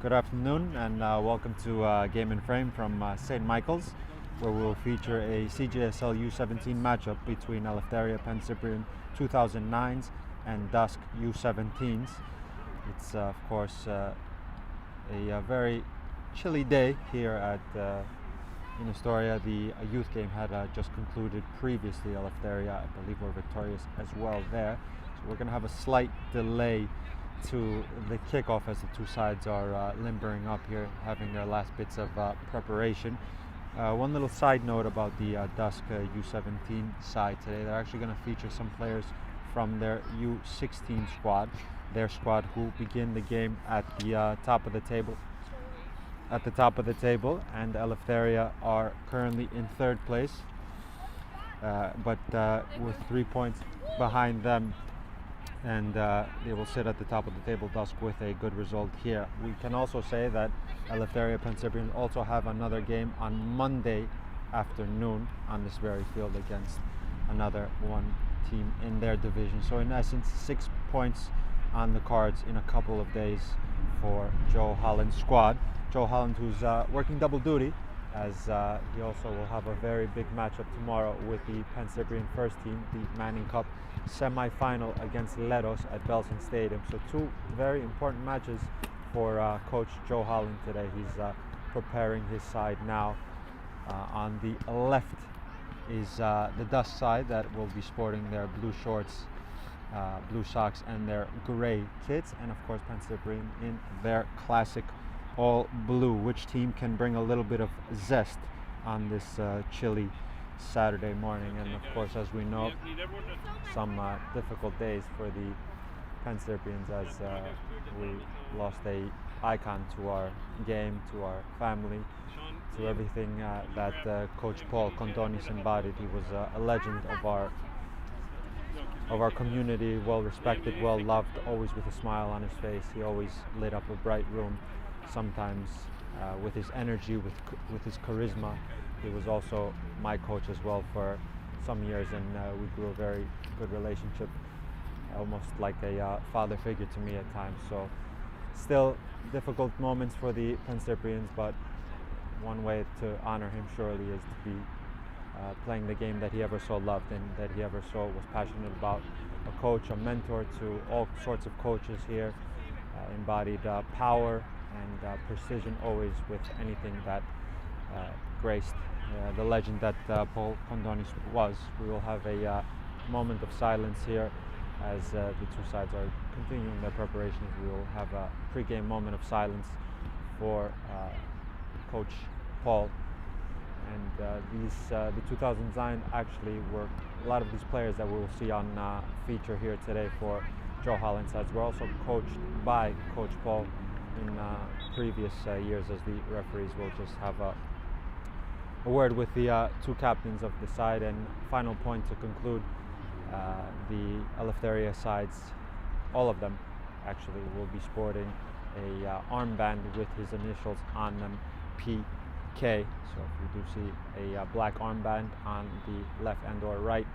Good afternoon and welcome to Game and Frame from St. Michael's, where we'll feature a CJSL U17 matchup between Eleftheria Pancyprian 2009s and DUSC U17s. It's of course a very chilly day here at in Astoria. The youth game had just concluded previously. Eleftheria, I believe, were victorious as well there. So we're going to have a slight delay to the kickoff as the two sides are limbering up here, having their last bits of preparation. One little side note about the DUSC U17 side today: they're actually going to feature some players from their U16 squad, their squad who begin the game at the top of the table. And Eleftheria are currently in third place, but with 3 points behind them, and they will sit at the top of the table, DUSC, with a good result here. We can also say that Eleftheria Pancyprian also have another game on Monday afternoon on this very field against another one team in their division. So in essence, 6 points on the cards in a couple of days for Joe Holland's squad. Joe Holland, who's working double duty, as he also will have a very big matchup tomorrow with the Pancyprian first team, the Manning Cup semi-final against Leros at Belsen Stadium. So two very important matches for Coach Joe Holland today. He's preparing his side now. On the left is the DUSC side that will be sporting their blue shorts, blue socks, and their gray kits, and of course Pancyprian in their classic all blue. Which team can bring a little bit of zest on this chilly Saturday morning? And of course, as we know, some difficult days for the Pancyprians, as we lost a icon to our game, to our family, to everything that Coach Paul Condonis embodied. He was a legend of our community, well respected, well loved, always with a smile on his face. He always lit up a bright room, sometimes with his energy, with his charisma. He was also my coach as well for some years, and we grew a very good relationship, almost like a father figure to me at times. So still difficult moments for the Pancyprians, but one way to honor him surely is to be playing the game that he ever so loved and that he ever so was passionate about. A coach, a mentor to all sorts of coaches here, embodied power and precision always with anything that graced the legend that Paul Condonis was. We will have a moment of silence here as the two sides are continuing their preparations. We will have a pre-game moment of silence for Coach Paul. And the 2009 actually were a lot of these players that we will see on feature here today for Joe Holland's sides were also coached by Coach Paul in previous years, as the referees will just have a word with the two captains of the side. And final point to conclude, the Eleftheria sides, all of them actually, will be sporting a armband with his initials on them, PK. So if you do see a black armband on the left and or right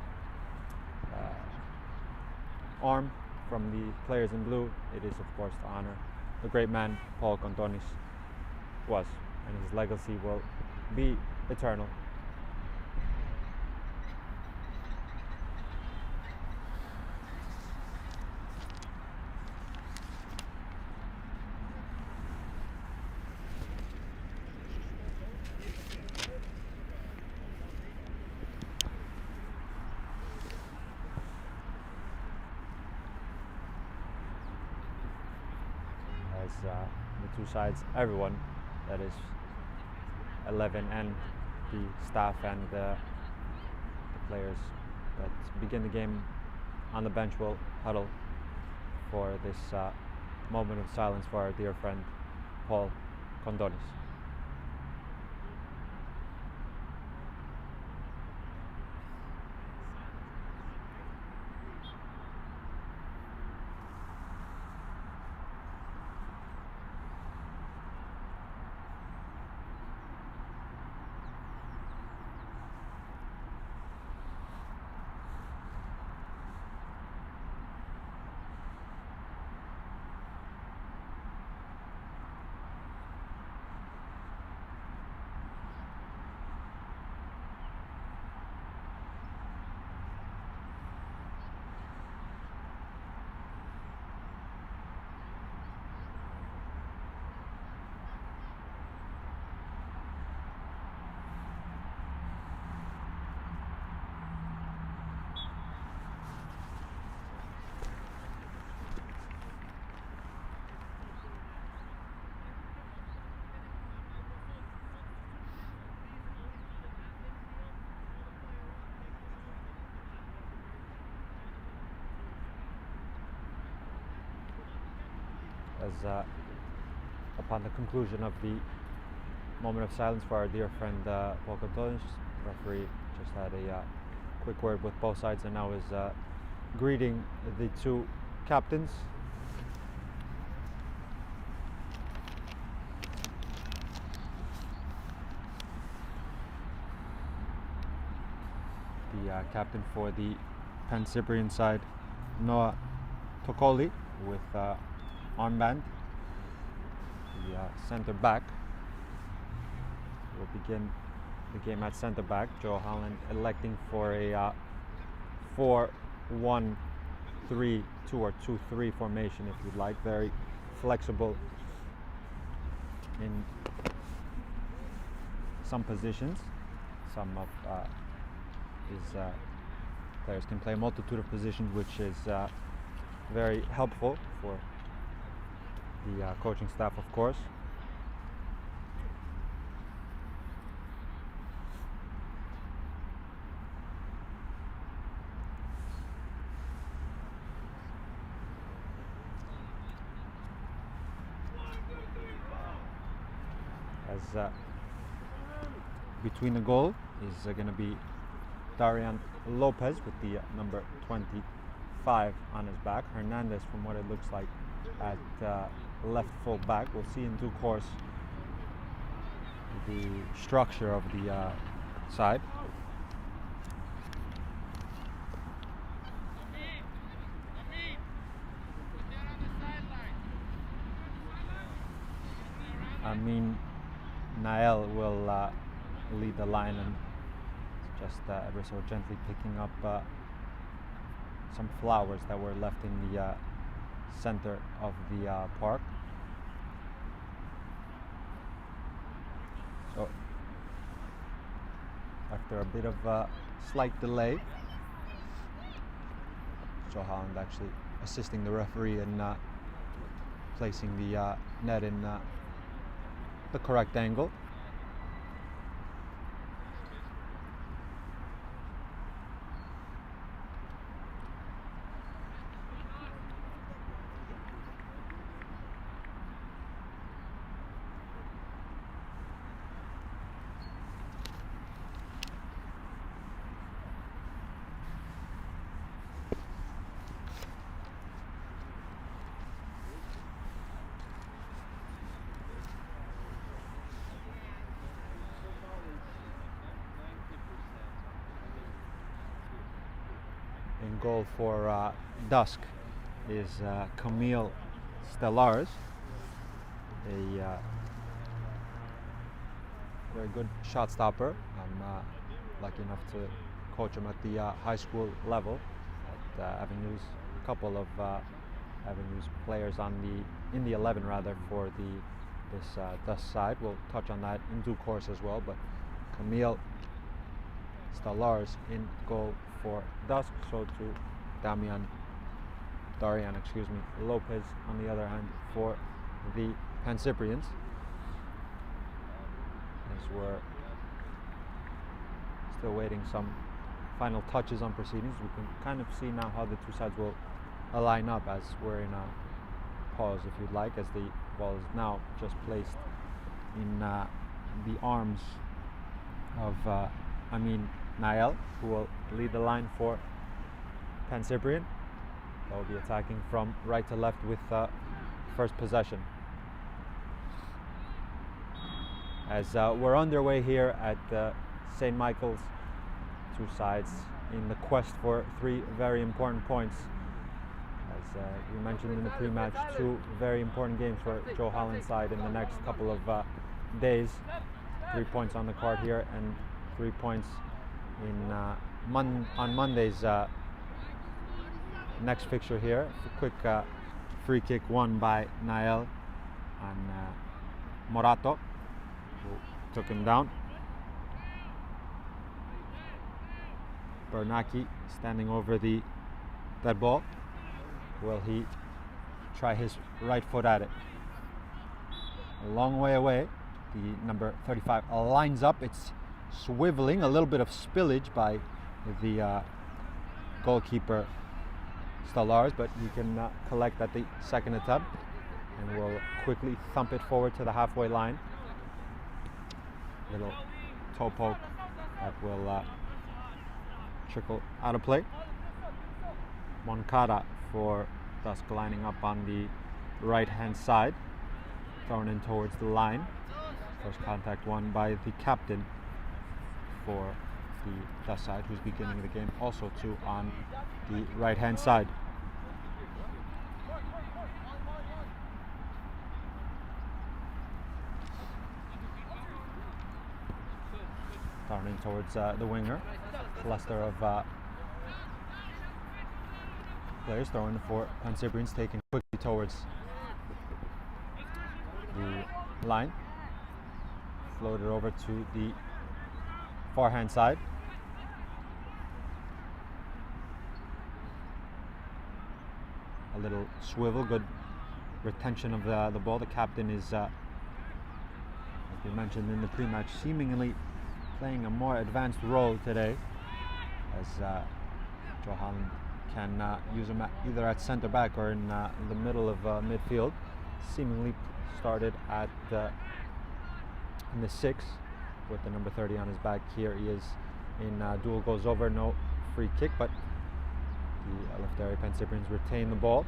arm from the players in blue, it is of course to honor the great man Paul Condonis was, and his legacy will be eternal. As the two sides, everyone, that is 11 and the staff and the players that begin the game on the bench, will huddle for this moment of silence for our dear friend Paul Condonis. as upon the conclusion of the moment of silence for our dear friend Paul Cantones, referee just had a quick word with both sides and now is greeting the two captains. The captain for the Pancyprian side, Noah Tokoli, with armband. The center back will begin the game at center back. Joe Holland electing for a 4-1-3-2 or 2-3 formation, if you'd like. Very flexible in some positions. Some of his players can play a multitude of positions, which is very helpful for the coaching staff, of course. As between the goal is going to be Darian Lopez with the number 25 on his back. Hernandez, from what it looks like, at left full back. We'll see in due course the structure of the side. Amin Nael will lead the line and just ever so gently picking up some flowers that were left in the center of the park. So after a bit of a slight delay, Joe Holland actually assisting the referee in placing the net in the correct angle. In goal for DUSC is Camille Stellares, a very good shot stopper. I'm lucky enough to coach him at the high school level at Avenues. A couple of Avenues players in the 11 rather for this DUSC side. We'll touch on that in due course as well. But Camille Stellares in goal for DUSC, so to Darian Lopez on the other hand for the Pancyprians. As we're still waiting some final touches on proceedings, we can kind of see now how the two sides will line up as we're in a pause, if you'd like, as the ball is now just placed in the arms of Amin Nael, who will lead the line for Pancyprian. That will be attacking from right to left with first possession. As we're underway here at St. Michael's, two sides in the quest for three very important points. As we mentioned in the pre-match, two very important games for Joe Holland's side in the next couple of days. 3 points on the card here and 3 points in on Monday's next fixture here. A quick free kick won by Nael on Morato, who took him down. Bernacchi standing over the dead ball. Will he try his right foot at it? A long way away. The number 35 lines up. It's swiveling, a little bit of spillage by the goalkeeper Stellares, but he can collect at the second attempt. and will quickly thump it forward to the halfway line. Little toe poke that will trickle out of play. Moncada for DUSC lining up on the right hand side, thrown in towards the line. First contact won by the captain for the DUSC side, who's beginning the game also too on the right hand side. Thrown in towards the winger. Cluster of players throwing for Pancyprians, taken quickly towards the line. Floated over to the far hand side. A little swivel, good retention of the ball. The captain is, as we mentioned in the pre-match, seemingly playing a more advanced role today, as Joe Holland can use him either at centre back or in the middle of midfield. Seemingly started at in the 6 with the number 30 on his back. Here he is in duel, goes over, no free kick, but the Eleftheria Pancyprians retain the ball.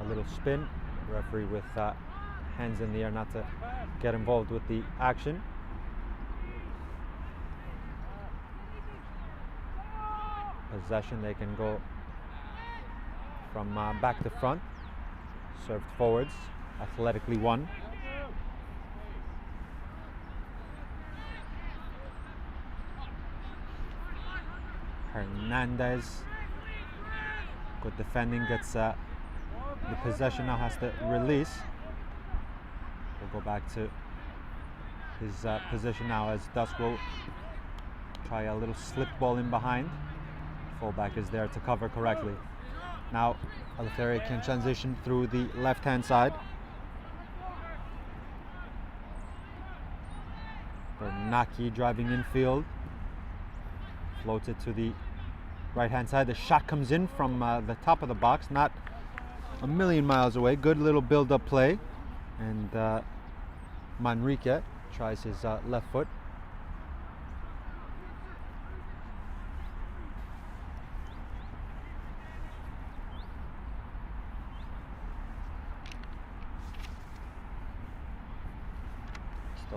A little spin, referee with hands in the air not to get involved with the action. Possession, they can go from back to front, served forwards, athletically won. Hernandez, good defending, gets the possession, now has to release. We'll go back to his position now, as DUSC will try a little slip ball in behind. Fullback is there to cover correctly. Now Eleftheria can transition through the left hand side. Bernacchi driving infield, floats it to the right hand side. The shot comes in from the top of the box, not a million miles away. Good little build up play, and Manrique tries his left foot.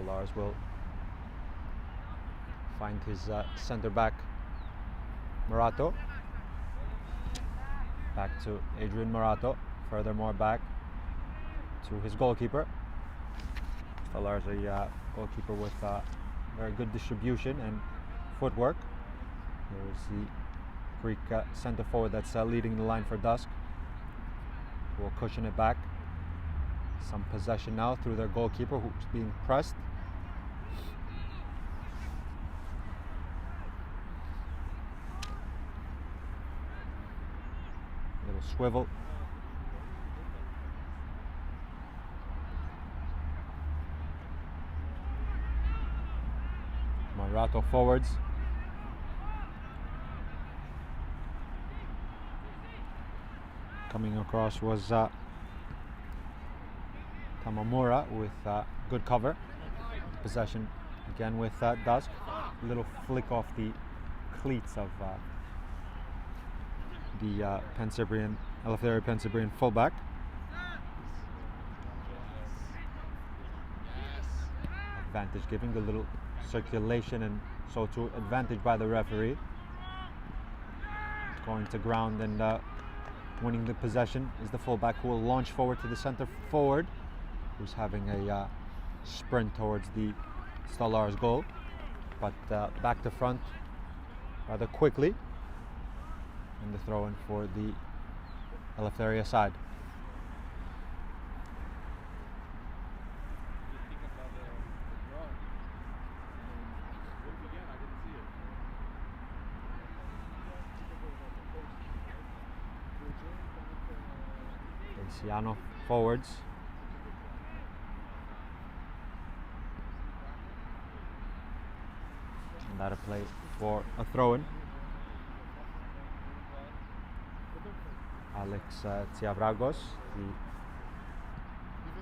Lars will find his centre back Morato. Back to Adrian Morato. Furthermore back to his goalkeeper. Lars, a goalkeeper with very good distribution and footwork. Here's the Greek centre forward that's leading the line for DUSC. Will cushion it back. Some possession now through their goalkeeper, who's being pressed. Little swivel. Morato forwards. Coming across was Tamamura with good cover. Possession again with DUSC. A little flick off the cleats of the Pancyprian, Eleftheria Pancyprian fullback. Advantage giving, the little circulation, and so to advantage by the referee. Going to ground and winning the possession is the fullback, who will launch forward to the centre forward, who's having a sprint towards the Stalaris goal, but back to front rather quickly, and the throw in for the Eleftheria side. Ciano forwards. And that'll play for a throw-in. Alex Tsiavragos, the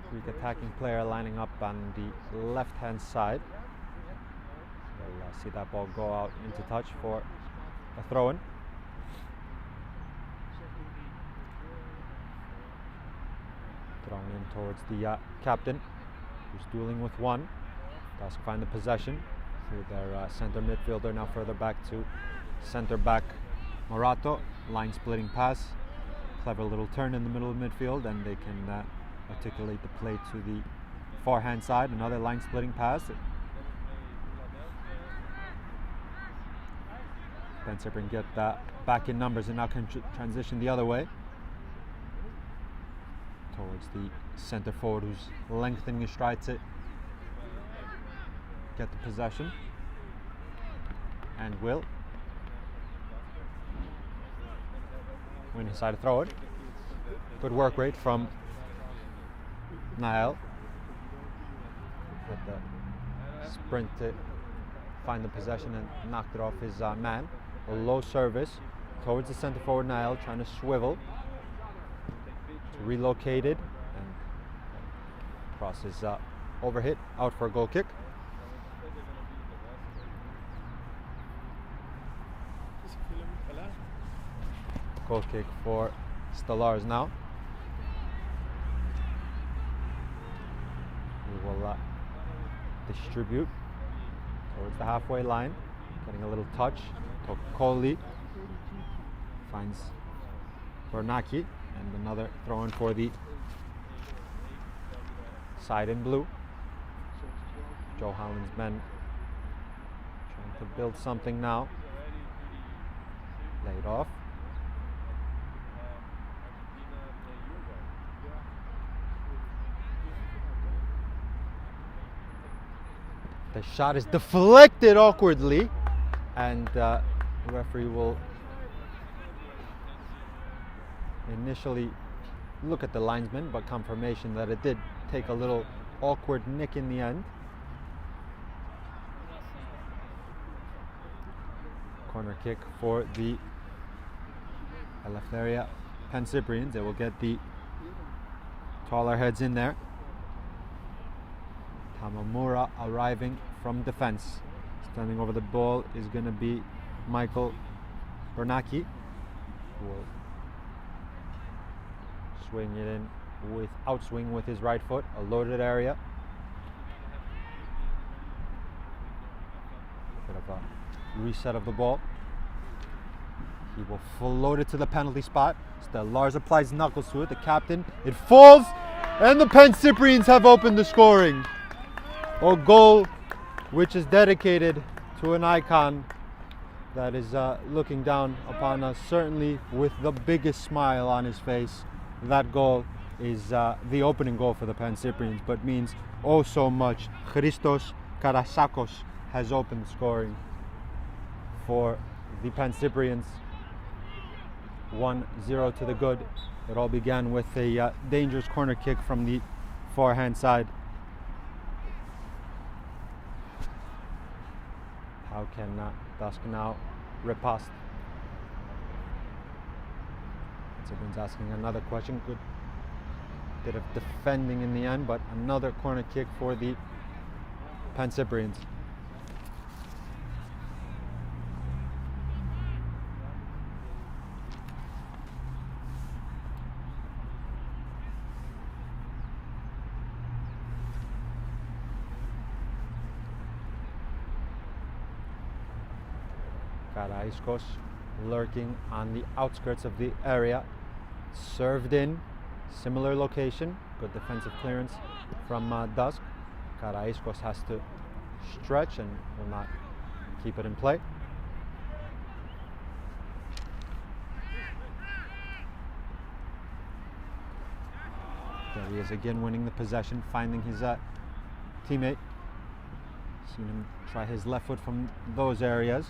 Greek attacking player, lining up on the left-hand side. We'll see that ball go out into touch for a throw-in. Thrown in towards the captain, who's dueling with one. DUSC find the possession through their center midfielder, now further back to center back Morato. Line splitting pass, clever little turn in the middle of midfield, and they can articulate the play to the forehand side. Another line splitting pass. Pancyprian get back in numbers and now can transition the other way towards the center forward, who's lengthening his stride to get the possession, and will win his side of throw it. Good work rate from Nael with the sprint to find the possession and knocked it off his man. A low service towards the center forward Nael, trying to swivel to relocate it, and cross is overhit, out for a goal kick. Goal kick for Stellars now. We will distribute towards the halfway line, getting a little touch. Tokoli finds Bernaki, and another throw in for the side in blue. Joe Howland's men trying to build something now. Laid off. The shot is deflected awkwardly, and the referee will initially look at the linesman, but confirmation that it did take a little awkward nick in the end. Corner kick for the Eleftheria Pancyprians. They will get the taller heads in there. Tamamura arriving from defense. Standing over the ball is going to be Michael Bernaki, who will swing it in with outswing with his right foot, a loaded area. Bit of a reset of the ball. He will float it to the penalty spot. Lars applies knuckles to it, the captain. It falls, and the Pancyprians have opened the scoring. A goal which is dedicated to an icon that is looking down upon us, certainly with the biggest smile on his face. That goal is the opening goal for the Pancyprians, but means oh so much. Christos Karasakos has opened scoring for the Pancyprians. 1-0 to the good. It all began with a dangerous corner kick from the forehand side. How can DUSC now riposte? Someone's asking another question. Good bit of defending in the end, but another corner kick for the Pancyprians. Karaiskos lurking on the outskirts of the area, served in, similar location, good defensive clearance from DUSC. Karaiskos has to stretch and will not keep it in play. There he is again, winning the possession, finding his teammate. Seen him try his left foot from those areas.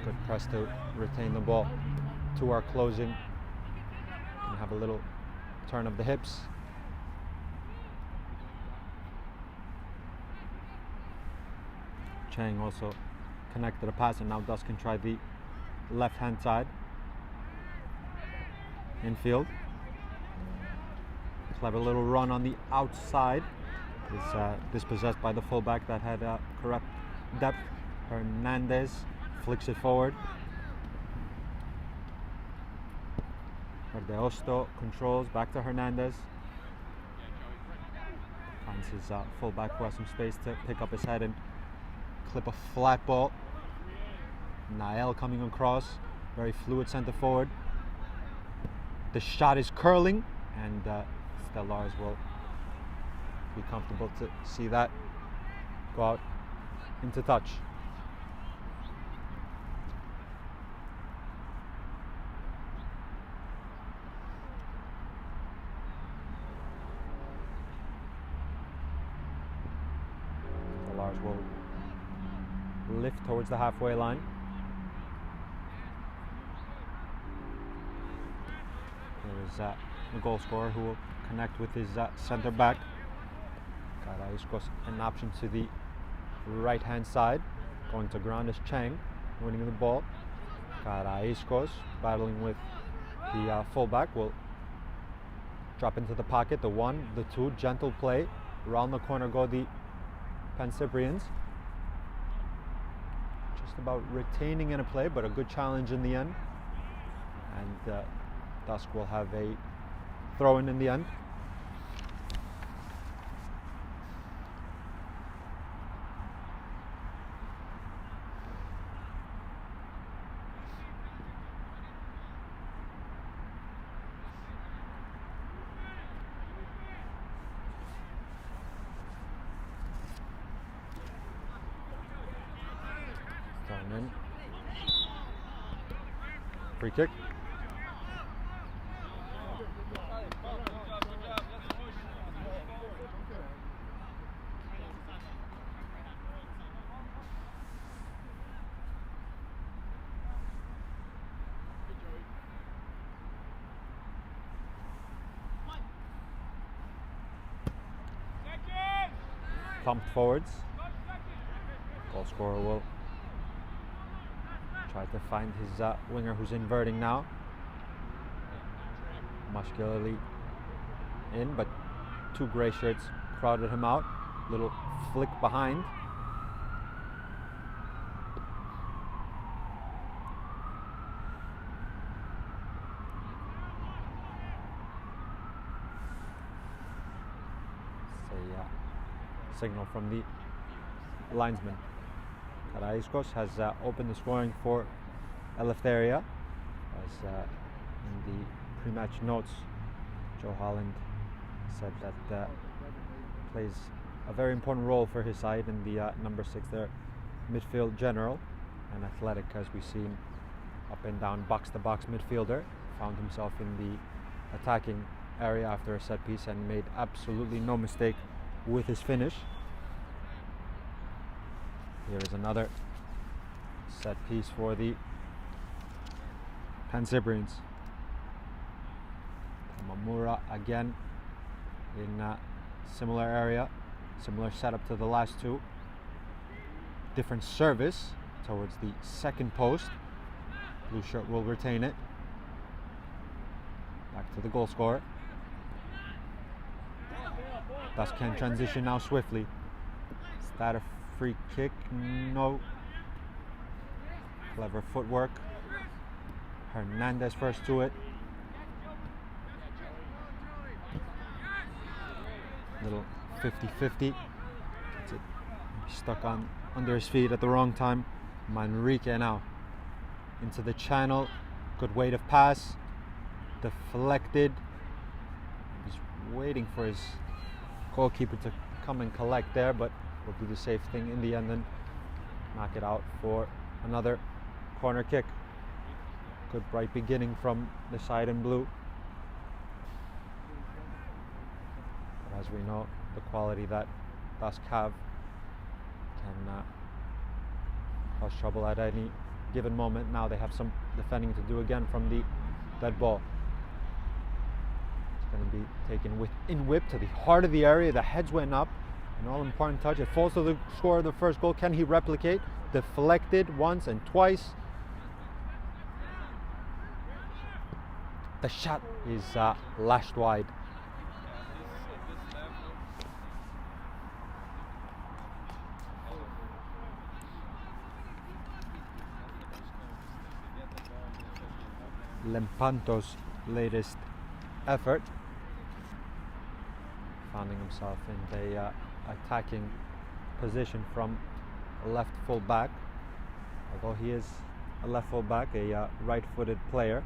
Good press to retain the ball to our closing and have a little turn of the hips. Chang also connected a pass, and now DUSC can try the left hand side. Infield. Clever little run on the outside. Is dispossessed by the fullback that had correct depth. Hernandez flicks it forward. Verdeosto controls, back to Hernandez. Finds his fullback who has some space to pick up his head and clip a flat ball. Nael coming across, very fluid center forward. The shot is curling, and Stellars will be comfortable to see that go out into touch. Stellars will lift towards the halfway line. There is the goal scorer who will connect with his center back. Carrasco's an option to the right hand side. Going to ground is Chang, winning the ball. Carrasco's battling with the fullback, will drop into the pocket. The 1, the 2, gentle play. Around the corner go the Pancyprians. Just about retaining in a play, but a good challenge in the end. And DUSC will have a throw-in the end. Thrown in. Free kick. Thumped forwards. Goal scorer will try to find his winger who's inverting now. Muscularly in, but 2 grey shirts crowded him out. Little flick behind. Signal from the linesman. Carrasco has opened the scoring for Eleftheria. As in the pre-match notes, Joe Holland said that plays a very important role for his side in the number 6 there, midfield general, and athletic, as we've seen, up and down, box-to-box midfielder. Found himself in the attacking area after a set piece and made absolutely no mistake with his finish. Here is another set piece for the Pancyprians. Tamamura again in a similar area, similar setup to the last 2. Different service towards the second post. Blue shirt will retain it. Back to the goal scorer. DUSC can transition now swiftly. Is that a free kick? No. Clever footwork. Hernandez first to it. Little 50-50. Stuck on under his feet at the wrong time. Manrique now into the channel. Good weight of pass. Deflected. He's waiting for his goalkeeper to come and collect there, but will do the safe thing in the end and knock it out for another corner kick. Good bright beginning from the side in blue. But as we know, the quality that DUSC have can cause trouble at any given moment. Now they have some defending to do again from the dead ball. It's going to be taken in whip to the heart of the area. The heads went up An all-important touch. It falls to the score of the first goal. Can he replicate? Deflected once and twice. The shot is lashed wide. Lempanto's latest effort, finding himself in a attacking position from a left full back. Although he is a left full back, a right-footed player,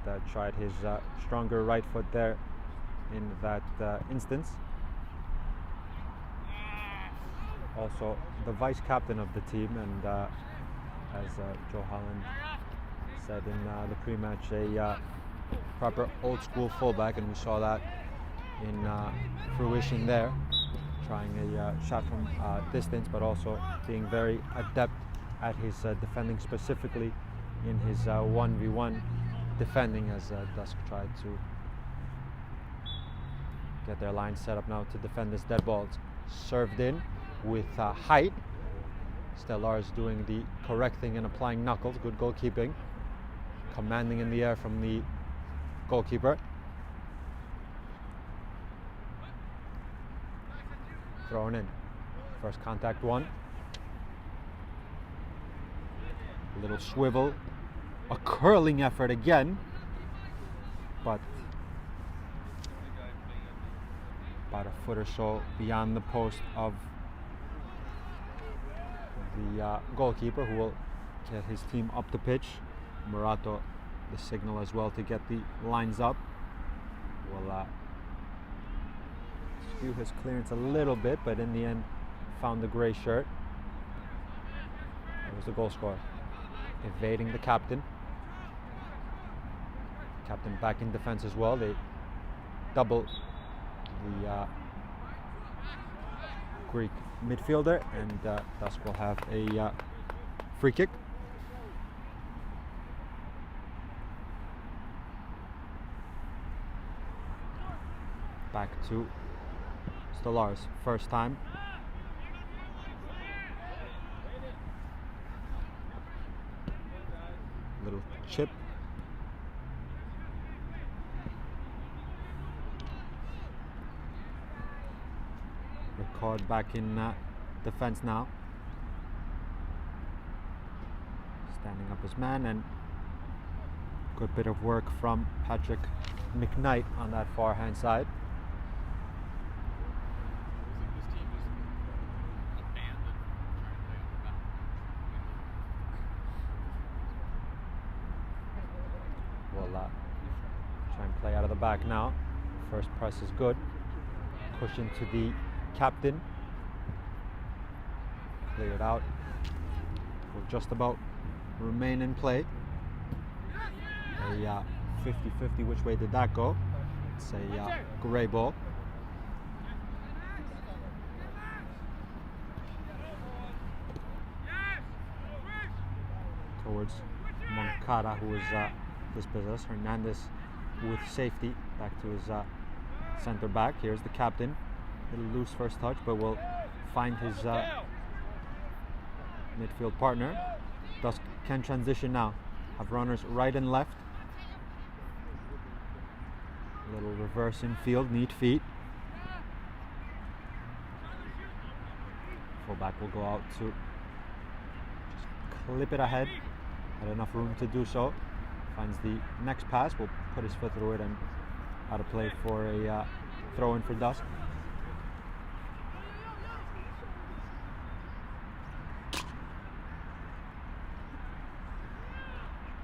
and tried his stronger right foot there in that instance. Also the vice captain of the team, and as Joe Holland said in the pre-match, a proper old school fullback, and we saw that in fruition there, trying a shot from distance, but also being very adept at his defending, specifically in his 1v1 defending, as DUSC tried to get their line set up now to defend this dead ball. It's served in with height. Stellars doing the correct thing and applying knuckles. Good goalkeeping. Commanding in the air from the goalkeeper. Thrown in. First contact one. A little swivel. A curling effort again. But about a foot or so beyond the post of the goalkeeper, who will get his team up the pitch. Murato, the signal as well to get the lines up, will skew his clearance a little bit, but in the end found the grey shirt. That was the goal scorer. Evading the captain. Captain back in defense as well. They double the Greek midfielder, and DUSC will have a free kick. Back to Stellars, first time. Little chip. Record back in defense now. Standing up his man, and good bit of work from Patrick McKnight on that far hand side. Try and play out of the back now. First press is good. Push into the captain. Cleared out. Will just about remain in play. A 50-50, which way did that go? It's a grey ball. Towards Moncada, who is dispossessed. Hernandez with safety back to his center back. Here's the captain. A little loose first touch, but will find his midfield partner. DUSC can transition now. Have runners right and left. A little reverse infield, neat feet. Fullback will go out to just clip it ahead. Had enough room to do so. Finds the next pass, will put his foot through it, and out of play for a throw in for DUSC.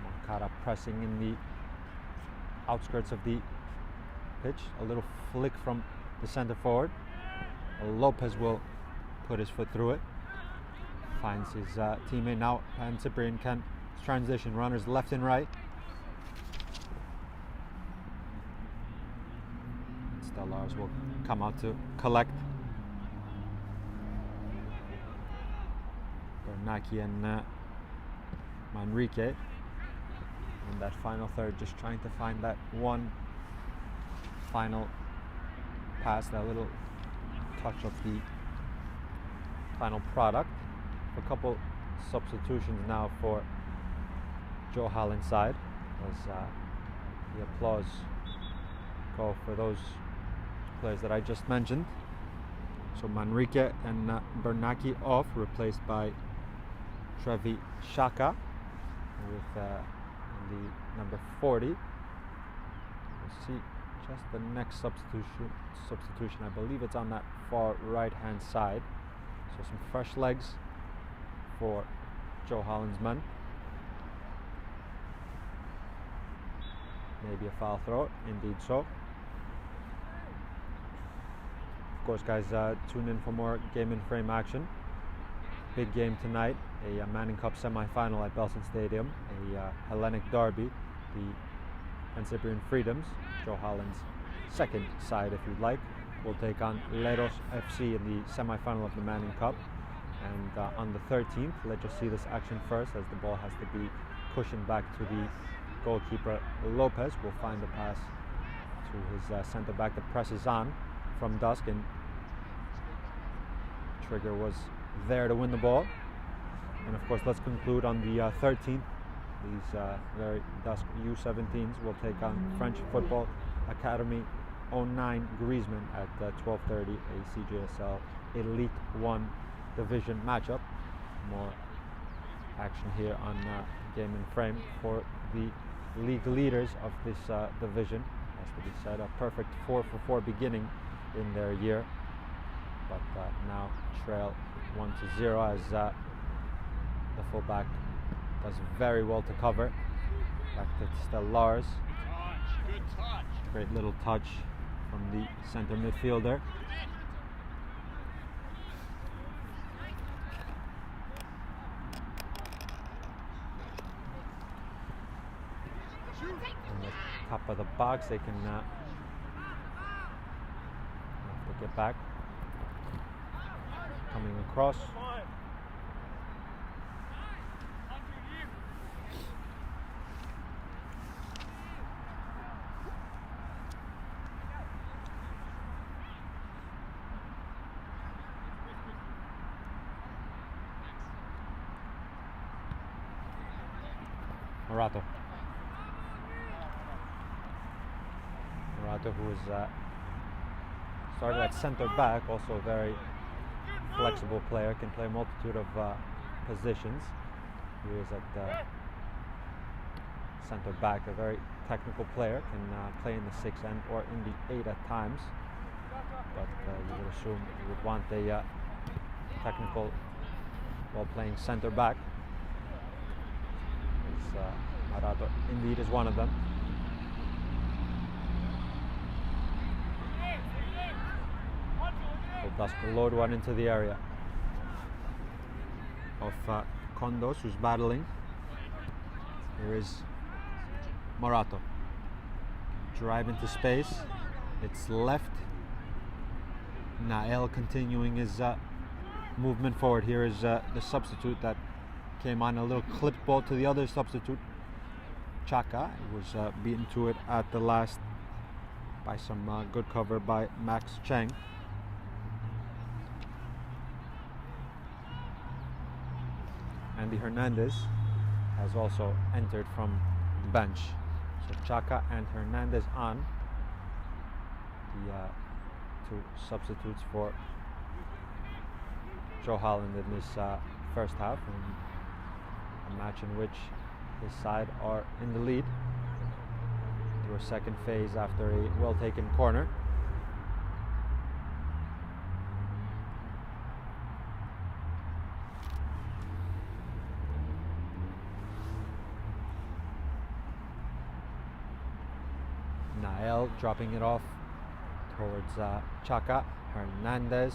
Moncada pressing in the outskirts of the pitch. A little flick from the center forward. Lopez will put his foot through it. Finds his teammate now. Pancyprian can transition. Runners left and right. Stellars will come out to collect. Bernacchi and Manrique. In that final third, just trying to find that one final pass, that little touch of the final product. A couple substitutions now for Joe Hallin's side as the applause go for those players that I just mentioned. So Manrique and Bernacchi off, replaced by Trevi Shaka with the number 40. We'll see just the next substitution. I believe it's on that far right hand side. So some fresh legs for Joe Hallin's men. Maybe a foul throw, indeed so. Of course, guys, tune in for more game in frame action. Big game tonight, a Manning Cup semi-final at Belson Stadium, a Hellenic derby, the Pancyprian Freedoms, Joe Hallin's second side if you'd like, will take on Leros FC in the semi-final of the Manning Cup. And on the 13th, let's just see this action first, as the ball has to be cushioned back to the goalkeeper. Lopez will find the pass to his centre-back that presses on from DUSC, and Trigger was there to win the ball. And of course, let's conclude on the 13th. These very DUSC U17s will take on French Football Academy 09 Griezmann at 12:30, a CJSL Elite 1 division matchup. More action here on Game in Frame for the league leaders of this division. Has to be said, a perfect 4-for-4 beginning in their year, but now trail 1-0 as the fullback does very well to cover. Back to Stellars. Good touch. Great little touch from the center midfielder. On the top of the box, they can have to get back. Coming across. Morato, who is started at centre back, also a very flexible player, can play a multitude of positions. He is at centre back, a very technical player, can play in the 6 end or in the 8 at times. But you would assume you would want a technical while playing centre back. Morato indeed is one of them. So DUSC load one into the area of Kondos, who's battling. Here is Morato. Drive into space. It's left. Nael continuing his movement forward. Here is the substitute that came on, a little clipped ball to the other substitute, Chaka. It was beaten to it at the last by some good cover by Max Cheng. Andy Hernandez has also entered from the bench. So Chaka and Hernandez on, the two substitutes for Joe Hallin in this first half, and a match in which his side are in the lead through a second phase after a well-taken corner. Nael dropping it off towards Chaka. Hernandez.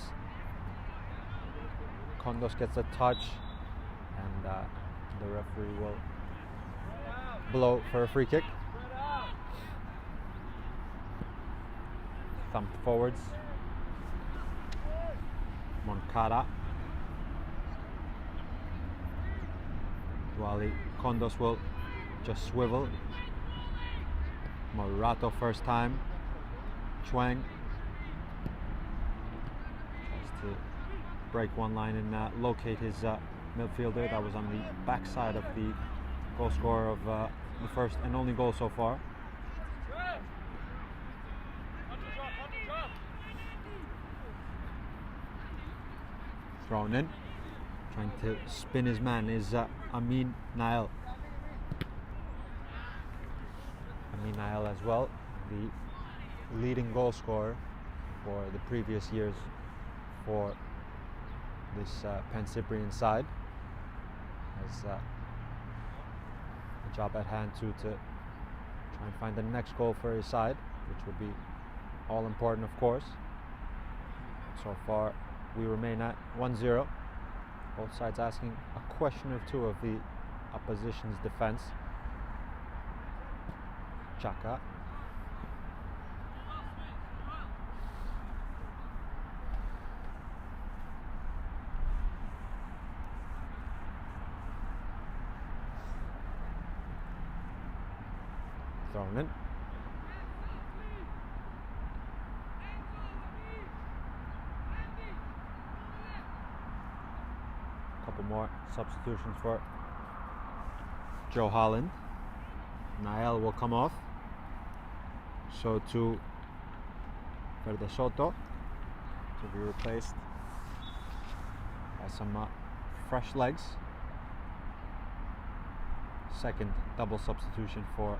Kondos gets a touch, and the referee will blow for a free kick. Thumped forwards. Moncada. Wally Kondos will just swivel. Morato first time. Chuang to break one line and locate his midfielder. That was on the backside of the goal scorer of the first and only goal so far. Thrown in, trying to spin his man is Amin Nael. Amin Nael as well, the leading goal scorer for the previous years for this Pancyprian side. Has a job at hand too to try and find the next goal for his side, which would be all important, of course. So far we remain at 1-0. Both sides asking a question or two of the opposition's defense. Chaka. Thrown in. Couple more substitutions for Joe Holland. Nael will come off. So to Verde Soto to be replaced by some fresh legs. Second double substitution for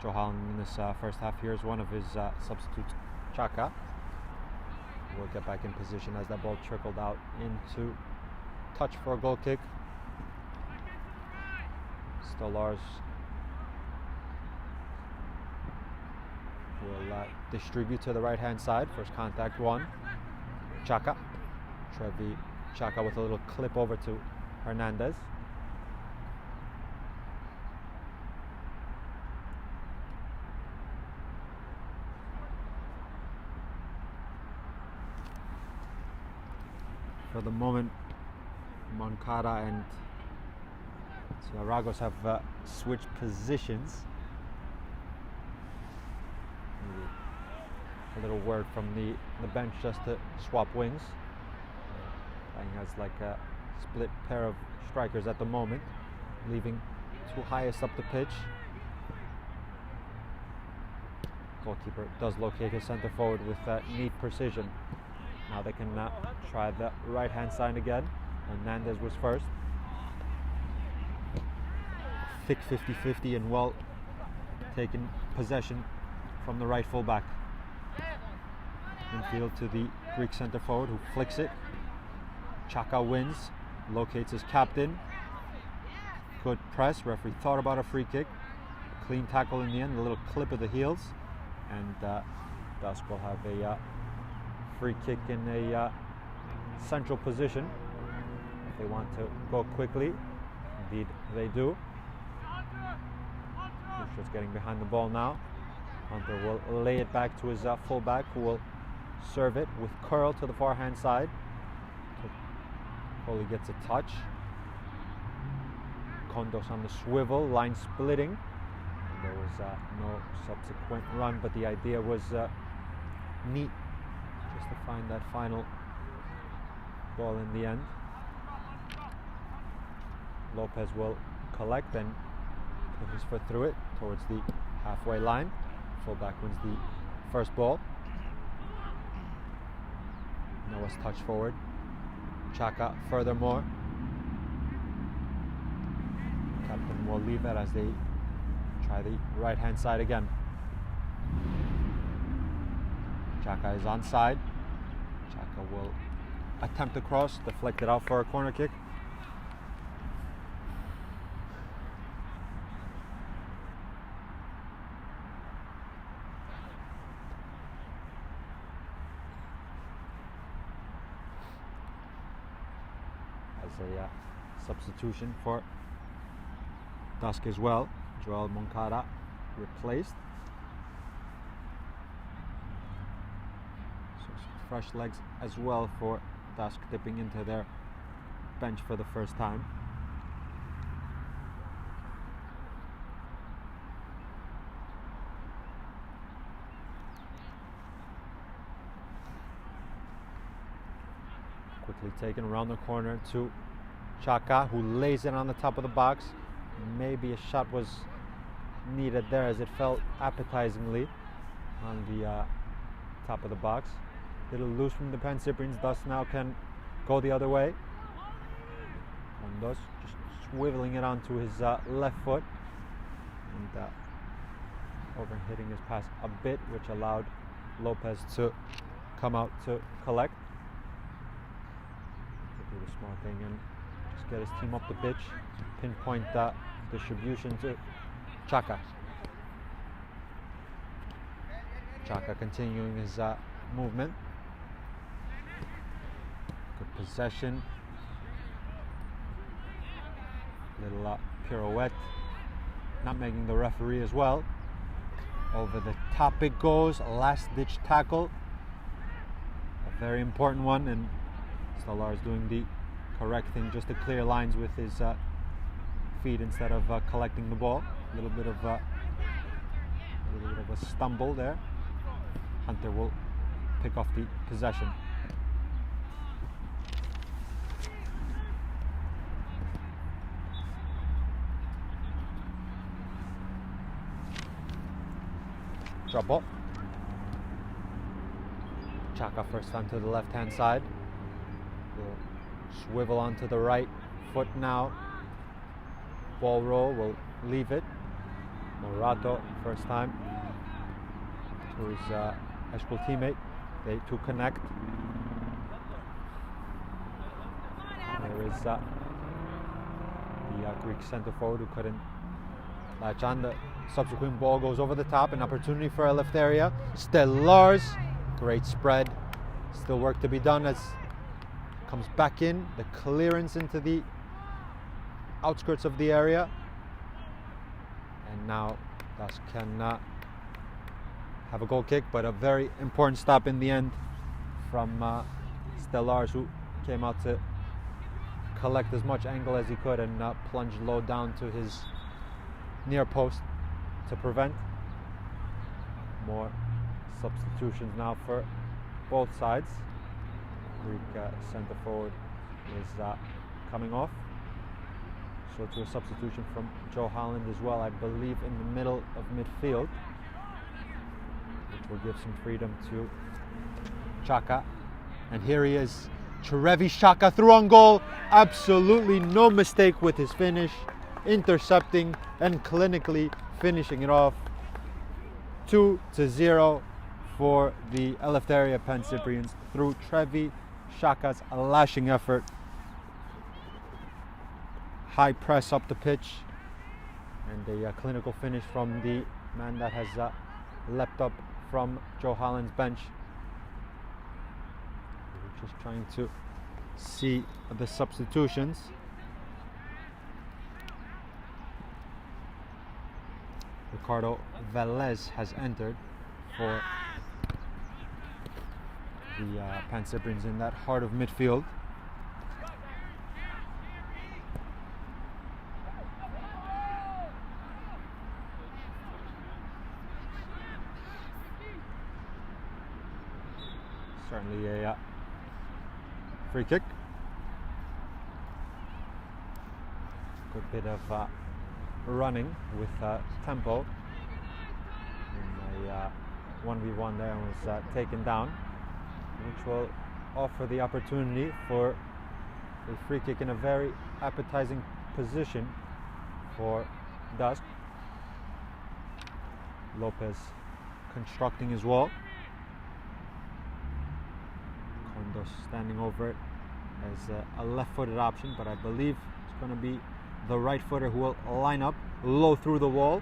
Joe Holland in this first half. Here's one of his substitutes, Chaka. Will get back in position as that ball trickled out into touch for a goal kick. Still Lars will distribute to the right hand side. First contact one. Chaka. Trevi Chaka with a little clip over to Hernandez. For the moment, Moncada and Ciarragos have switched positions. A little word from the bench just to swap wings. Playing as like a split pair of strikers at the moment, leaving two highest up the pitch. Goalkeeper does locate his centre forward with neat precision. Now they can try the right hand side again. Hernandez was first. Thick 50-50 and well taken possession from the right full back. Infield to the Greek centre forward who flicks it. Chaka wins, locates his captain. Good press. Referee thought about a free kick. Clean tackle in the end, a little clip of the heels. And DUSC will have a free kick in a central position. If they want to go quickly, indeed they do. He's just getting behind the ball now. Hunter will lay it back to his fullback, who will serve it with curl to the far hand side. Coley gets a touch. Kondos on the swivel, line splitting. And there was no subsequent run, but the idea was neat, just to find that final ball in the end. Lopez will collect and put his foot through it towards the halfway line. Fullback wins the first ball. Noah's touch forward. Chaka furthermore. Captain will leave that as they try the right hand side again. Chaka is onside. Chaka will attempt the cross, deflect it out for a corner kick. A substitution for DUSC as well. Joel Moncada replaced. So fresh legs as well for DUSC, dipping into their bench for the first time. Quickly taken around the corner to Chaka, who lays it on the top of the box. Maybe a shot was needed there as it fell appetizingly on the top of the box. A little loose from the Pancyprians, thus now can go the other way. And thus just swiveling it onto his left foot and overhitting his pass a bit, which allowed Lopez to come out to collect. Do the small thing and just get his team up the pitch, pinpoint that distribution to Chaka. Chaka continuing his movement. Good possession. Little pirouette. Not making the referee as well. Over the top it goes. Last ditch tackle. A very important one, and Stellar is doing the correct thing just to clear lines with his feet instead of collecting the ball. A little bit of a stumble there. Hunter will pick off the possession. Drop ball. Chaka first time to the left hand side. Will swivel onto the right foot now. Ball roll, will leave it. Morato first time to his high school teammate. They two connect. There is the Greek centre forward who couldn't latch on. The subsequent ball goes over the top. An opportunity for Eleftheria. Stellars. Great spread. Still work to be done as comes back in. The clearance into the outskirts of the area. And now DUSC can have a goal kick, but a very important stop in the end from Stellars, who came out to collect as much angle as he could and plunge low down to his near post to prevent. More substitutions now for both sides. Greek centre forward is coming off. So to a substitution from Joe Holland as well, I believe in the middle of midfield, which will give some freedom to Chaka. And here he is, Trevi Chaka through on goal. Absolutely no mistake with his finish, intercepting and clinically finishing it off. 2-0 for the Eleftheria Pancyprians through Trevi Chaka's lashing effort. High press up the pitch and a clinical finish from the man that has leapt up from Joe Holland's bench. We're just trying to see the substitutions. Ricardo Velez has entered for the Pancyprians in that heart of midfield. Certainly a free kick. Good bit of running with tempo. And a 1v1 there was taken down, which will offer the opportunity for a free kick in a very appetizing position for DUSC. Lopez constructing his wall. Condos standing over it as a left-footed option, but I believe it's going to be the right footer who will line up low through the wall.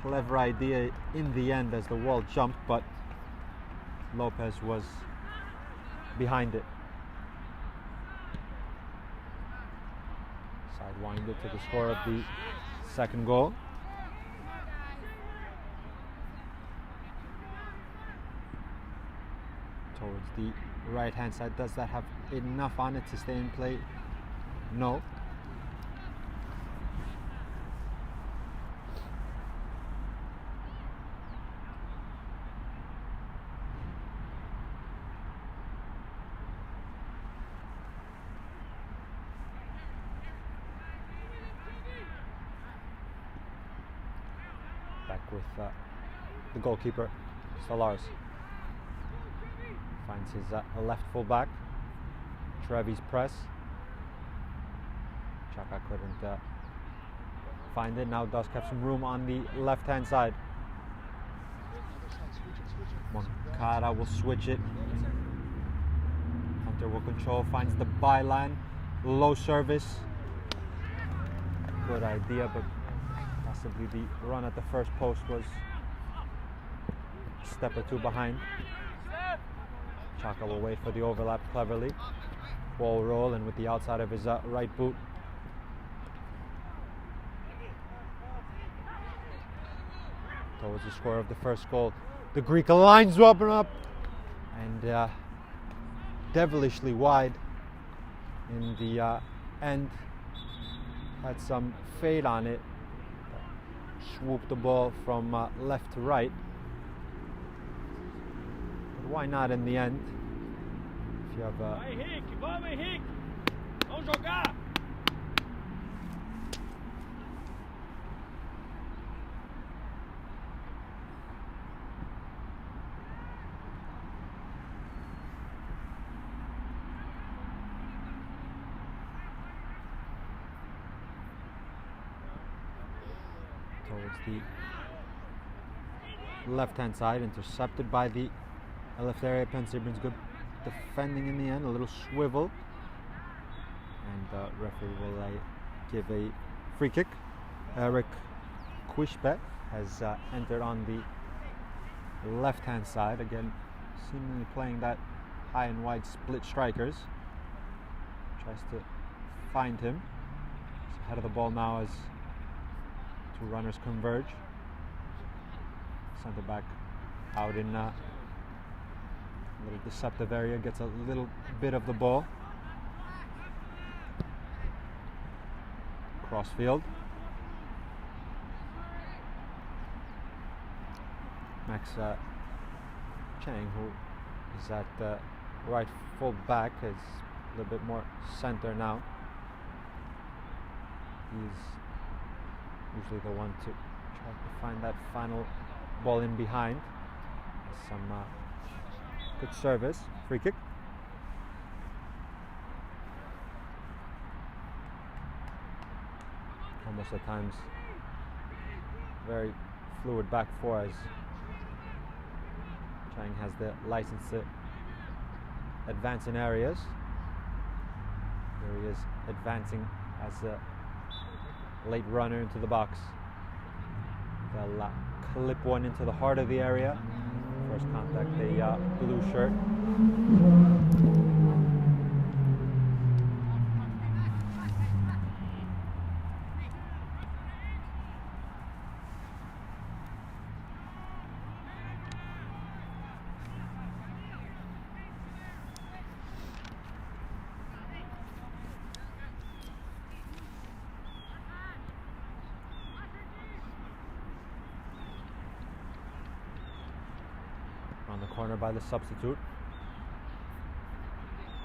Clever idea in the end as the wall jumped, but Lopez was behind it. Sidewinded to the score of the second goal. Towards the right hand side. Does that have enough on it to stay in play? No. with the goalkeeper, Stalaris. Finds his left full back. Trevi's press. Chaka couldn't find it. Now DUSC have some room on the left-hand side. Moncada will switch it. Hunter will control, finds the byline. Low service. Good idea, but possibly the run at the first post was a step or two behind. Chaka will wait for the overlap cleverly. Ball roll, and with the outside of his right boot. Towards the score of the first goal. The Greek lines up and devilishly wide in the end. Had some fade on it. Swooped the ball from left to right. But why not in the end? If you have Vamos, Henrique! Vamos jogar! Towards the left-hand side, intercepted by the Eleftheria. Pancyprian's good defending in the end, a little swivel, and the referee will give a free kick. Eric Quishpe has entered on the left-hand side, again seemingly playing that high and wide split strikers. Tries to find him. He's ahead of the ball now as two runners converge. Centre back out in a little deceptive area, gets a little bit of the ball. Crossfield. Max Chang, who is at right full back, is a little bit more center now. He's usually the one to try to find that final ball in behind. Some good service. Free kick. Almost at times very fluid back four, as Chang has the license to advance in areas. Here he is advancing as a late runner into the box. They'll clip one into the heart of the area. First contact, a blue shirt. On the corner by the substitute,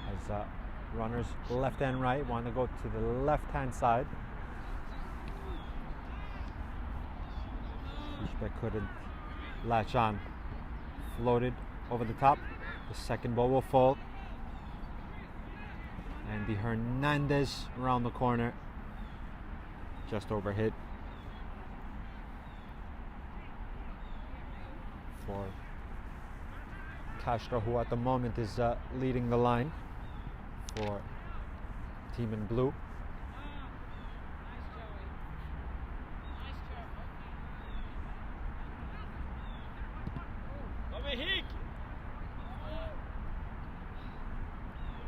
as runners left and right want to go to the left hand side. Ishbek couldn't latch on, floated over the top. The second ball will fall, and the Hernandez around the corner, just overhit for Castro, who at the moment is leading the line for Team in Blue.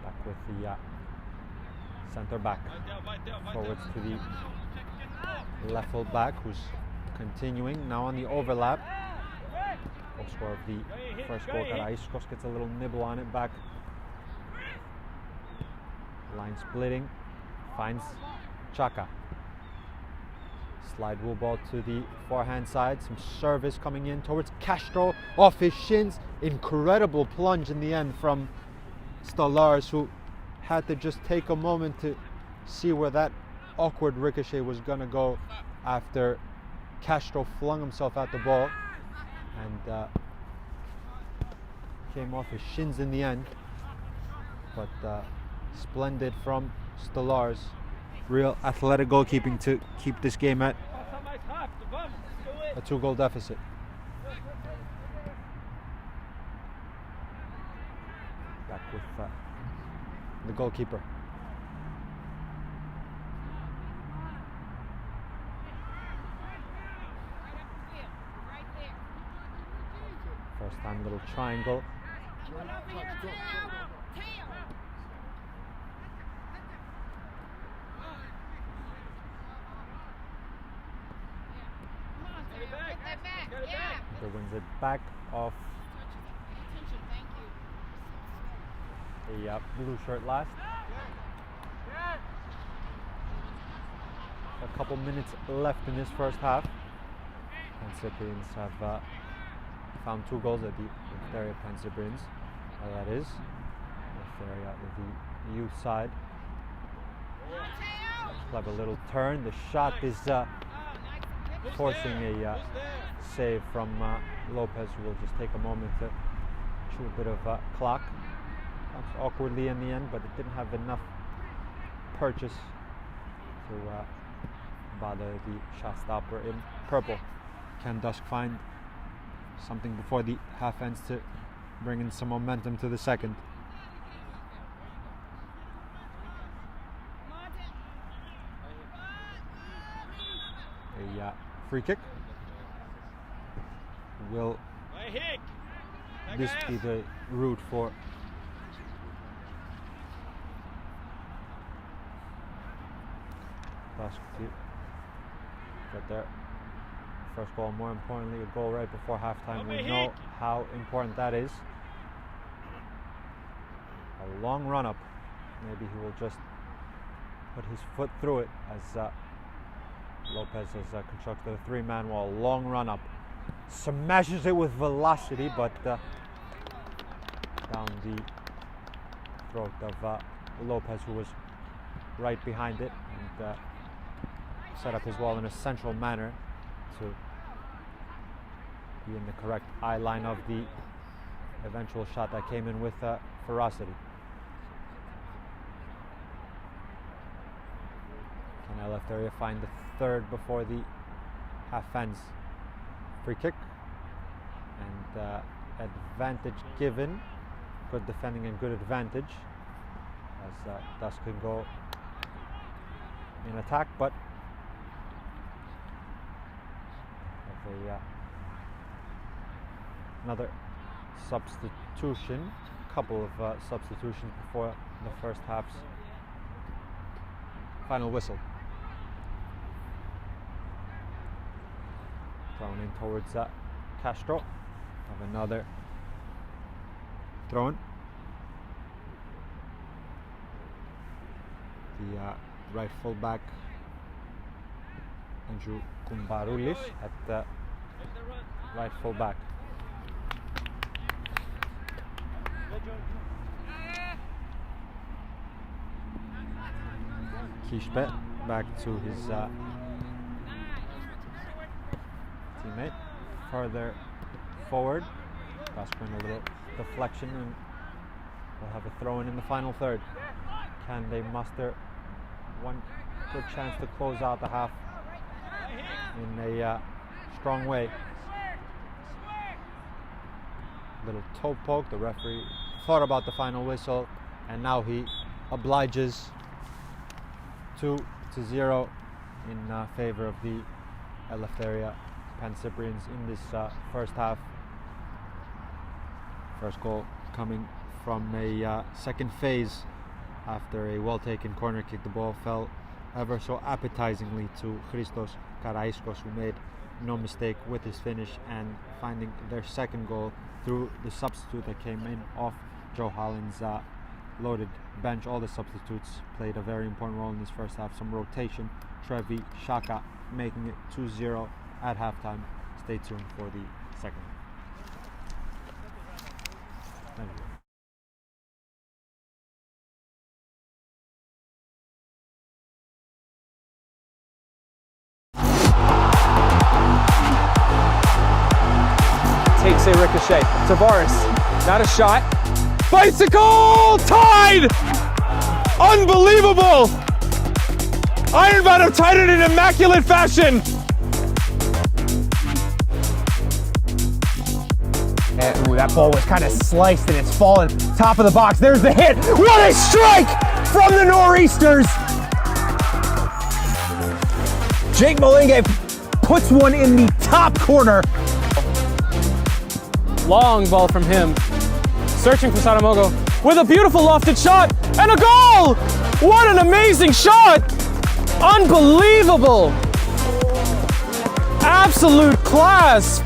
Back with the centre back. Forwards to the left full back, who's continuing now on the overlap. Goal score of the first goal. Karaiskos gets a little nibble on it back. Line splitting. Finds Chaka. Slide rule ball to the forehand side. Some service coming in towards Castro. Off his shins. Incredible plunge in the end from Stalaris, who had to just take a moment to see where that awkward ricochet was going to go after Castro flung himself at the ball and came off his shins in the end. But splendid from Stolars. Real athletic goalkeeping to keep this game at a 2-goal deficit. Back with the goalkeeper. First time little triangle. He wins it back off a blue shirt last. A couple minutes left in this first half. Pancyprians have found 2 goals at the Eleftheria Pancyprians. That is Eleftheria with the youth side. Clever little turn. The shot is forcing a save from Lopez, who will just take a moment to chew a bit of clock. Bounced awkwardly in the end, but it didn't have enough purchase to bother the shot stopper in purple. Can DUSC find something before the half ends to bring in some momentum to the second? A free kick. Will this be the route for DUSC to get their first goal? More importantly, a goal right before halftime. We know how important that is. A long run up. Maybe he will just put his foot through it as Lopez has constructed a 3-man wall. Long run up. Smashes it with velocity, but down the throat of Lopez, who was right behind it, and set up his wall in a central manner to be in the correct eye line of the eventual shot that came in with ferocity. Can Eleftheria find the third before the half ends? Free kick and advantage given. Good defending and good advantage as DUSC can go in attack, but another substitution, couple of substitutions before the first half's final whistle. Thrown in towards Castro. Have another throw in. The right full back Andrew Kumbaroulis at right full back. Kishbe back to his teammate. Further forward. Gascoigne a little deflection, and we'll have a throw in the final third. Can they muster one good chance to close out the half in a strong way? Little toe poke. The referee thought about the final whistle, and now he obliges 2-0 in favor of the Eleftheria Pancyprians in this first half. First goal coming from a second phase after a well-taken corner kick. The ball fell ever so appetizingly to Christos Karaiskos, who made no mistake with his finish and finding their second goal through the substitute that came in off Joe Holland's loaded bench. All the substitutes played a very important role in this first half. Some rotation. Trevi, Shaka making it 2-0 at halftime. Stay tuned for the second. Thank you. ricochet. Tavares, not a shot. Bicycle! Tied! Unbelievable! Ironbound have tied it in immaculate fashion. And, ooh, that ball was kind of sliced and it's fallen top of the box. There's the hit. What a strike from the Nor'easters! Jake Molingue puts one in the top corner. Long ball from him. Searching for Sadamogo with a beautiful lofted shot and a goal! What an amazing shot! Unbelievable! Absolute class!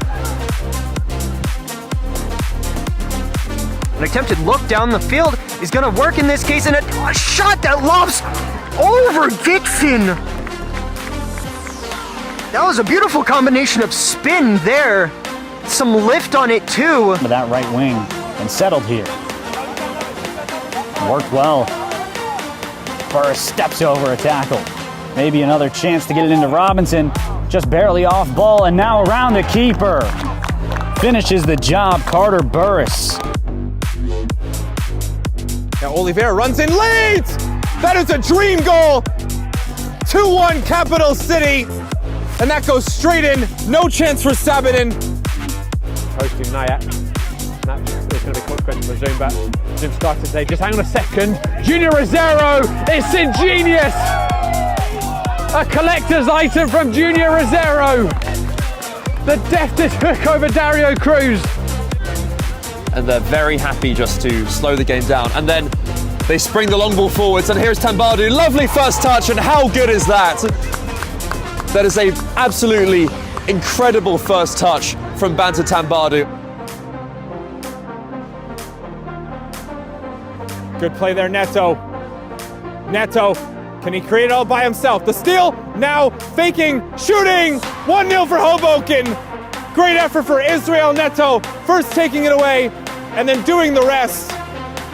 An attempted look down the field is going to work in this case, and a shot that lofts over Dixon. That was a beautiful combination of spin there. Some lift on it too. That right wing and settled here. Worked well. Burris steps over a tackle. Maybe another chance to get it into Robinson. Just barely off ball and now around the keeper. Finishes the job, Carter Burris. Now Oliveira runs in late! That is a dream goal! 2-1 Capital City. And that goes straight in. No chance for Sabaden. Posting Nyack. It's going to be quick question for Zoom, but Zoom starts to say, just hang on a second. Junior Rosero, it's ingenious! A collector's item from Junior Rosero. The deftest hook over Dario Cruz. And they're very happy just to slow the game down. And then they spring the long ball forwards, and here's Tambadu. Lovely first touch, and how good is that? That is a absolutely incredible first touch from Banta Tambadu. Good play there, Neto. Neto, can he create it all by himself? The steal, now faking, shooting, 1-0 for Hoboken. Great effort for Israel Neto, first taking it away and then doing the rest,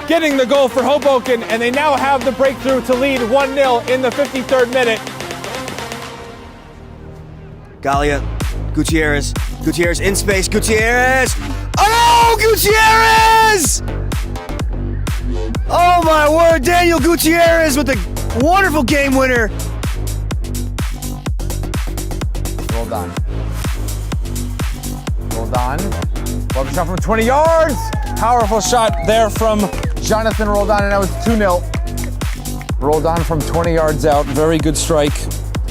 getting the goal for Hoboken, and they now have the breakthrough to lead 1-0 in the 53rd minute. Galia, Gutierrez in space, Gutierrez! Oh, Gutierrez! Oh my word, Daniel Gutierrez with a wonderful game winner. Rolled on. Love shot from 20 yards. Powerful shot there from Jonathan Roldan, and that was 2-0. Roldan from 20 yards out. Very good strike.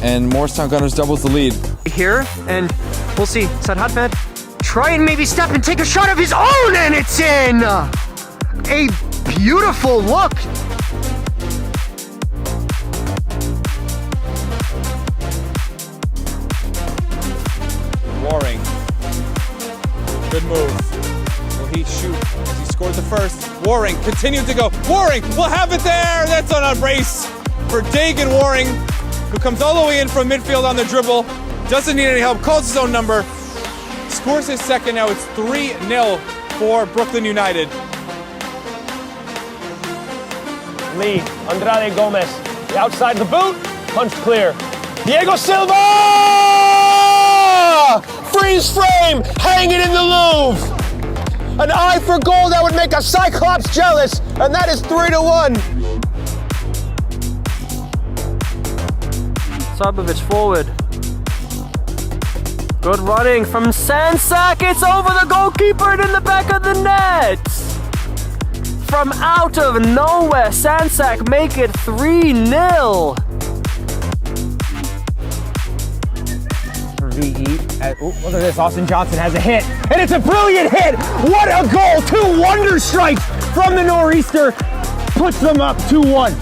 And Morristown Gunners doubles the lead. Here, and we'll see. Sadhatmed try and maybe step and take a shot of his own, and it's in! A beautiful look. Waring. Good move. Will he shoot as he scored the first? Waring continued to go. Waring will have it there. That's on a brace for Dagan Waring, who comes all the way in from midfield on the dribble. Doesn't need any help. Calls his own number. Scores his second. Now it's 3-0 for Brooklyn United. Lee, Andrade Gomez, the outside the boot, punch clear. Diego Silva! Freeze frame, hanging in the Louvre. An eye for goal that would make a Cyclops jealous, and that is 3-1. Sabovic forward. Good running from Sansak. It's over the goalkeeper and in the back of the net. From out of nowhere, Sansak make it 3-0. Look at this, Austin Johnson has a hit, and it's a brilliant hit! What a goal! 2 wonder strikes from the Nor'easter, puts them up 2-1.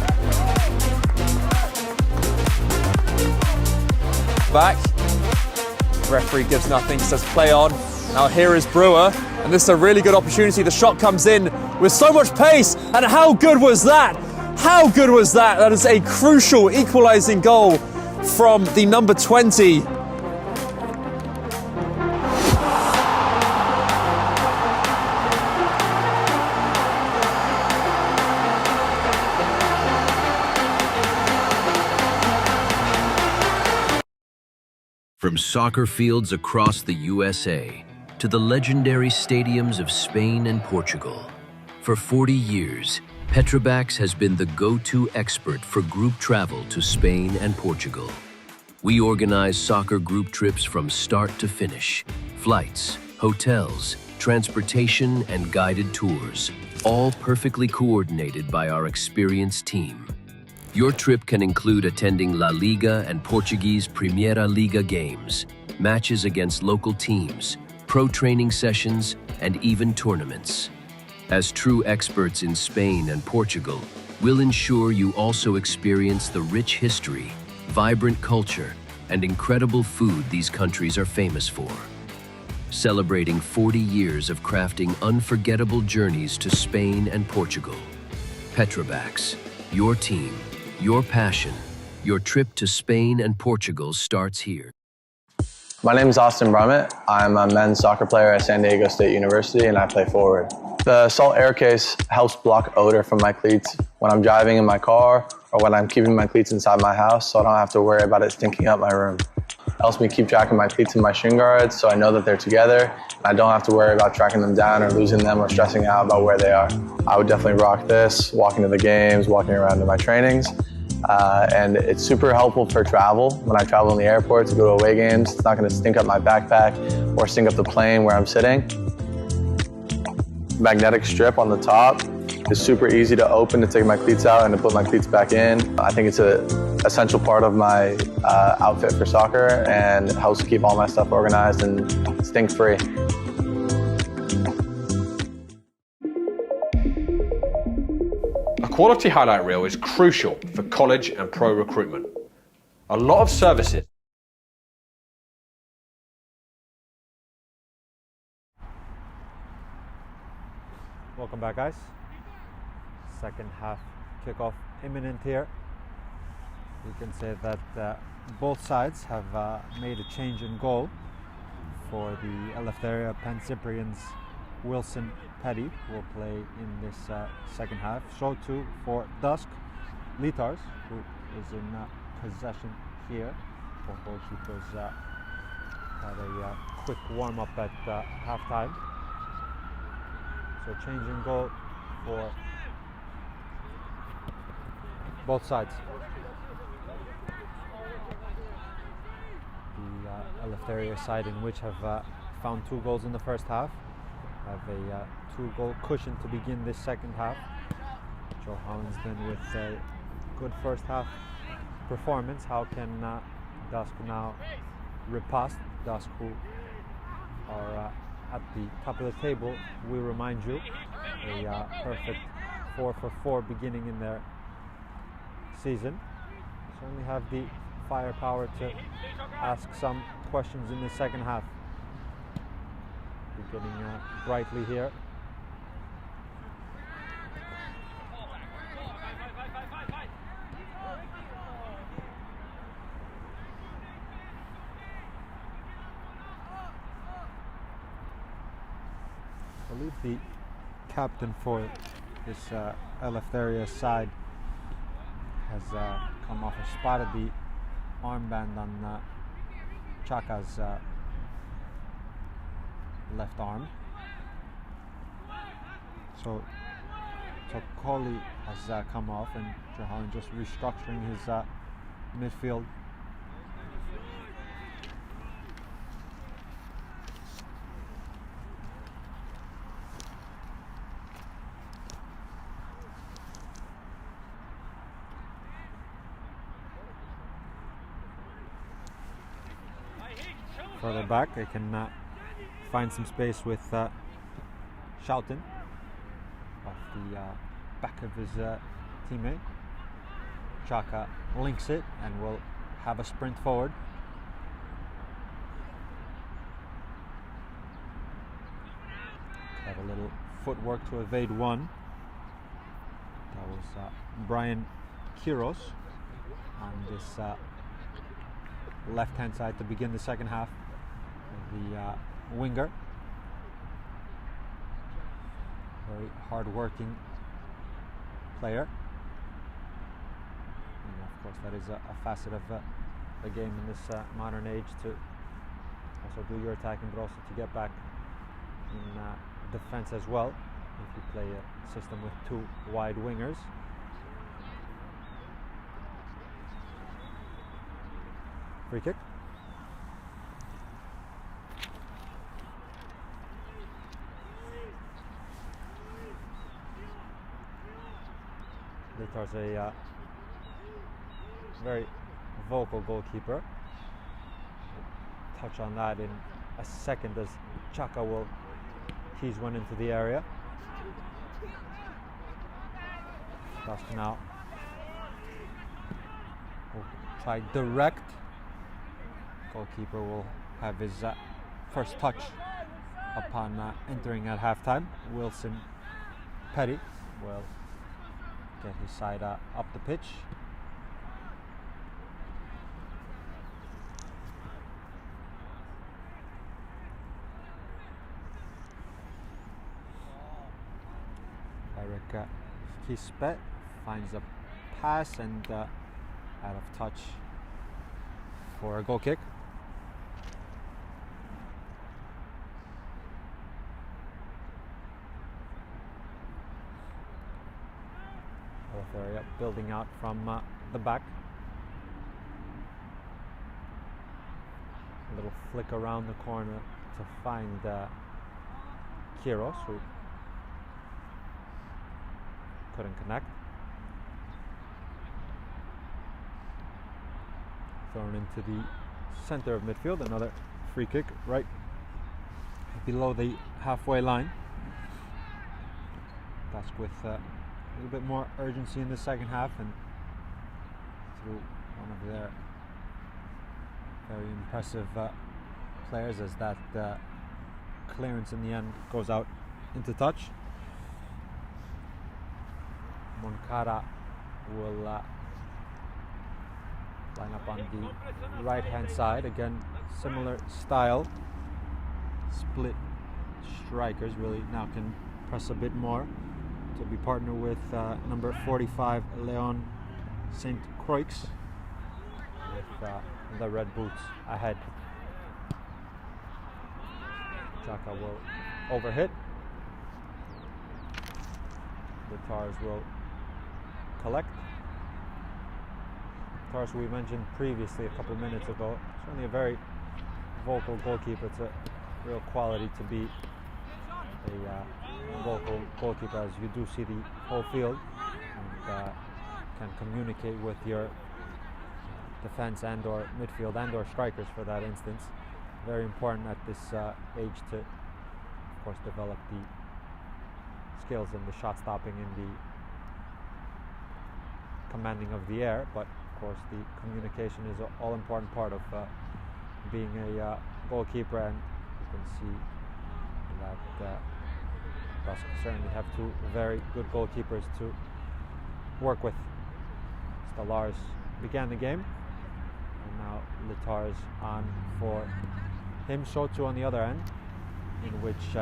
Back. Referee gives nothing, says play on. Now here is Brewer, and this is a really good opportunity. The shot comes in with so much pace, and how good was that? How good was that? That is a crucial equalising goal from the number 20. From soccer fields across the USA to the legendary stadiums of Spain and Portugal. For 40 years, Petrobax has been the go-to expert for group travel to Spain and Portugal. We organize soccer group trips from start to finish, flights, hotels, transportation, and guided tours, all perfectly coordinated by our experienced team. Your trip can include attending La Liga and Portuguese Primeira Liga games, matches against local teams, pro training sessions, and even tournaments. As true experts in Spain and Portugal, we'll ensure you also experience the rich history, vibrant culture, and incredible food these countries are famous for. Celebrating 40 years of crafting unforgettable journeys to Spain and Portugal. Petrobax, your team, your passion, your trip to Spain and Portugal starts here. My name is Austin Brummett. I'm a men's soccer player at San Diego State University and I play forward. The Salt Air Case helps block odor from my cleats when I'm driving in my car or when I'm keeping my cleats inside my house so I don't have to worry about it stinking up my room. It helps me keep track of my cleats and my shin guards so I know that they're together and I don't have to worry about tracking them down or losing them or stressing out about where they are. I would definitely rock this, walking to the games, walking around to my trainings. And it's super helpful for travel. When I travel in the airport to go to away games, it's not going to stink up my backpack or stink up the plane where I'm sitting. Magnetic strip on the top is super easy to open to take my cleats out and to put my cleats back in. I think it's an essential part of my outfit for soccer and helps keep all my stuff organized and stink-free. A quality highlight reel is crucial for college and pro recruitment. A lot of services Welcome back, guys. Second half kickoff imminent here. You can say that both sides have made a change in goal. For the Eleftheria Pancyprians, Wilson Petty will play in this second half. So too for DUSC Litars, who is in possession here. Both goalkeepers had a quick warm-up at halftime. So change in goal for both sides. The Eleftheria side, in which have found 2 goals in the first half, have a 2-goal cushion to begin this second half. Joe Hollins then with a good first half performance. How can DUSC now riposte? DUSC, who are at the top of the table, we remind you, a perfect 4-for-4 beginning in their season. Certainly have the firepower to ask some questions in the second half. Beginning brightly here. I believe the captain for this Eleftheria side has come off a spotted the armband on Chaka's left arm. So Tokoli has come off, and Johan just restructuring his midfield. Further back, they can find some space with Schouten off the back of his teammate. Chaka links it and will have a sprint forward. Have a little footwork to evade one. That was Brian Quiros on this left-hand side to begin the second half. The winger, very hard-working player, and of course that is a facet of the game in this modern age, to also do your attacking but also to get back in defense as well, if you play a system with 2 wide wingers. Free kick. Litar's a very vocal goalkeeper. Touch on that in a second as Chaka will tease one into the area. DUSC now will try direct. Goalkeeper will have his first touch upon entering at halftime. Wilson Petty will get his side up the pitch. Eric Kispe finds a pass and out of touch for a goal kick. Eleftheria building out from the back. A little flick around the corner to find Kiros, who couldn't connect. Thrown into the center of midfield. Another free kick right below the halfway line. DUSC with a little bit more urgency in the second half, and through one of their very impressive players, as that clearance in the end goes out into touch. Moncada will line up on the right hand side. Again, similar style. Split strikers really now can press a bit more, to be partnered with number 45 Leon St. Croix with the red boots ahead. Chaka will overhit. The Tars will collect. Tars, we mentioned previously a couple minutes ago, certainly a very vocal goalkeeper. It's a real quality to be a vocal goalkeeper, as you do see the whole field and can communicate with your defense and or midfield and or strikers for that instance. Very important at this age to, of course, develop the skills and the shot stopping and the commanding of the air, but of course the communication is an all important part of being a goalkeeper, and you can see that DUSC certainly have 2 very good goalkeepers to work with. Stellars began the game, and now Litar's on for him. Shotu on the other end, in which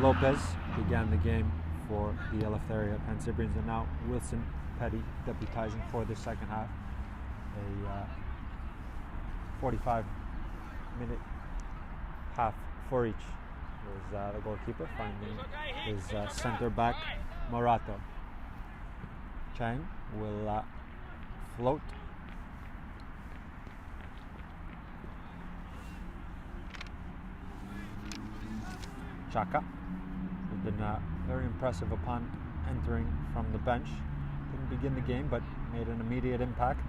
Lopez began the game for the Eleftheria Pancyprians, and now Wilson Petty deputizing for the second half. A 45-minute half for each. Was the goalkeeper finding his center back Morato. Chang will float. Chaka, who's been very impressive upon entering from the bench. Didn't begin the game, but made an immediate impact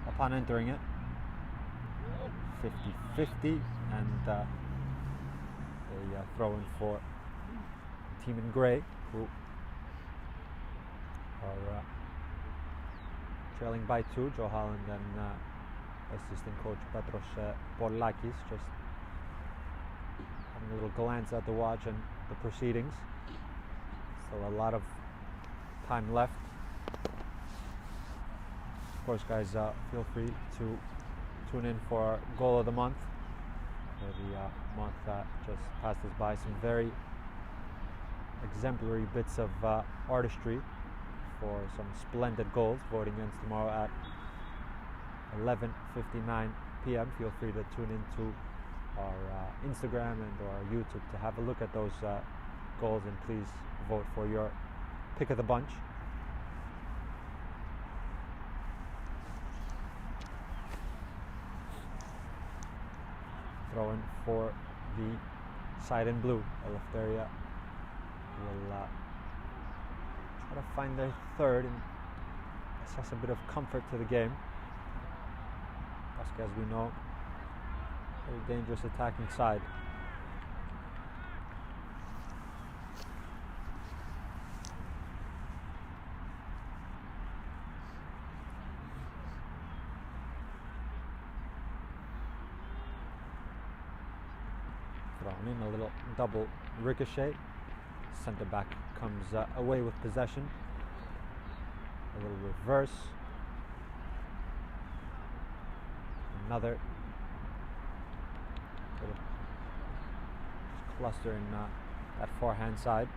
upon entering it. 50-50, and a throw-in for the team in grey, who are trailing by 2. Joe Holland and assistant coach Petros Pollakis just having a little glance at the watch and the proceedings. Still a lot of time left. Of course, guys, feel free to tune in for our goal of the month. For the month that just passed us by, some very exemplary bits of artistry for some splendid goals. Voting ends tomorrow at 11:59 p.m. Feel free to tune in to our Instagram and our YouTube to have a look at those goals, and please vote for your pick of the bunch. Throw in for the side in blue. Eleftheria will try to find their third and assess a bit of comfort to the game. DUSC, as we know, very dangerous attacking side. Thrown in a little double ricochet. Center back comes away with possession. A little reverse. Another little cluster in that forehand side.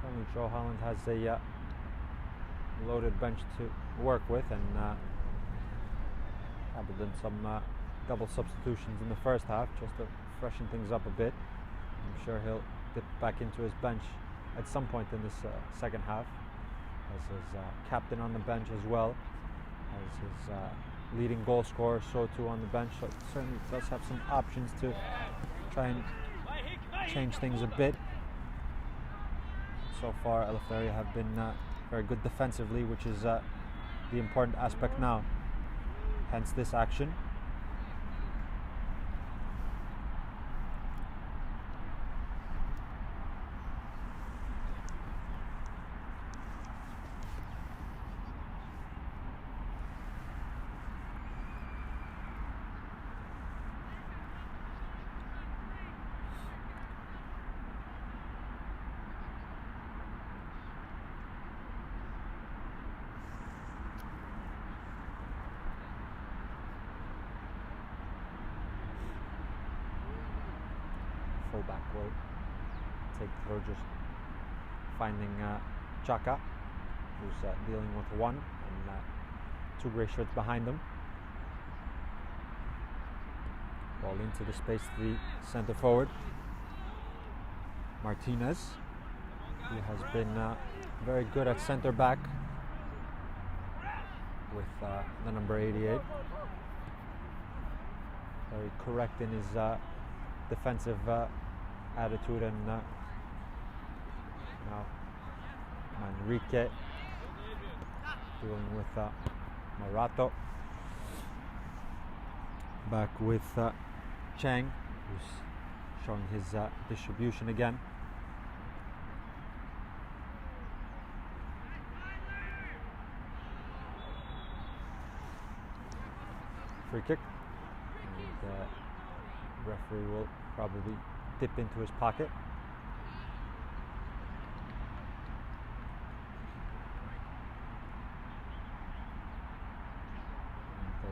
Certainly Joe Holland has a loaded bench to work with, and have done some double substitutions in the first half just to freshen things up a bit. I'm sure he'll dip back into his bench at some point in this second half, as his captain on the bench as well as his leading goal scorer, so too on the bench. So certainly does have some options to try and change things a bit. So far Eleftheria have been very good defensively, which is the important aspect now. Hence this action. Fullback will take through, just finding Chaka, who's dealing with one, and two grey shirts behind him. Ball into the space to the centre forward. Martinez, he has been very good at centre back with the number 88. Very correct in his defensive attitude, and now Manrique dealing with Morato. Back with Chang, who's showing his distribution again. Free kick, and referee will probably dip into his pocket. And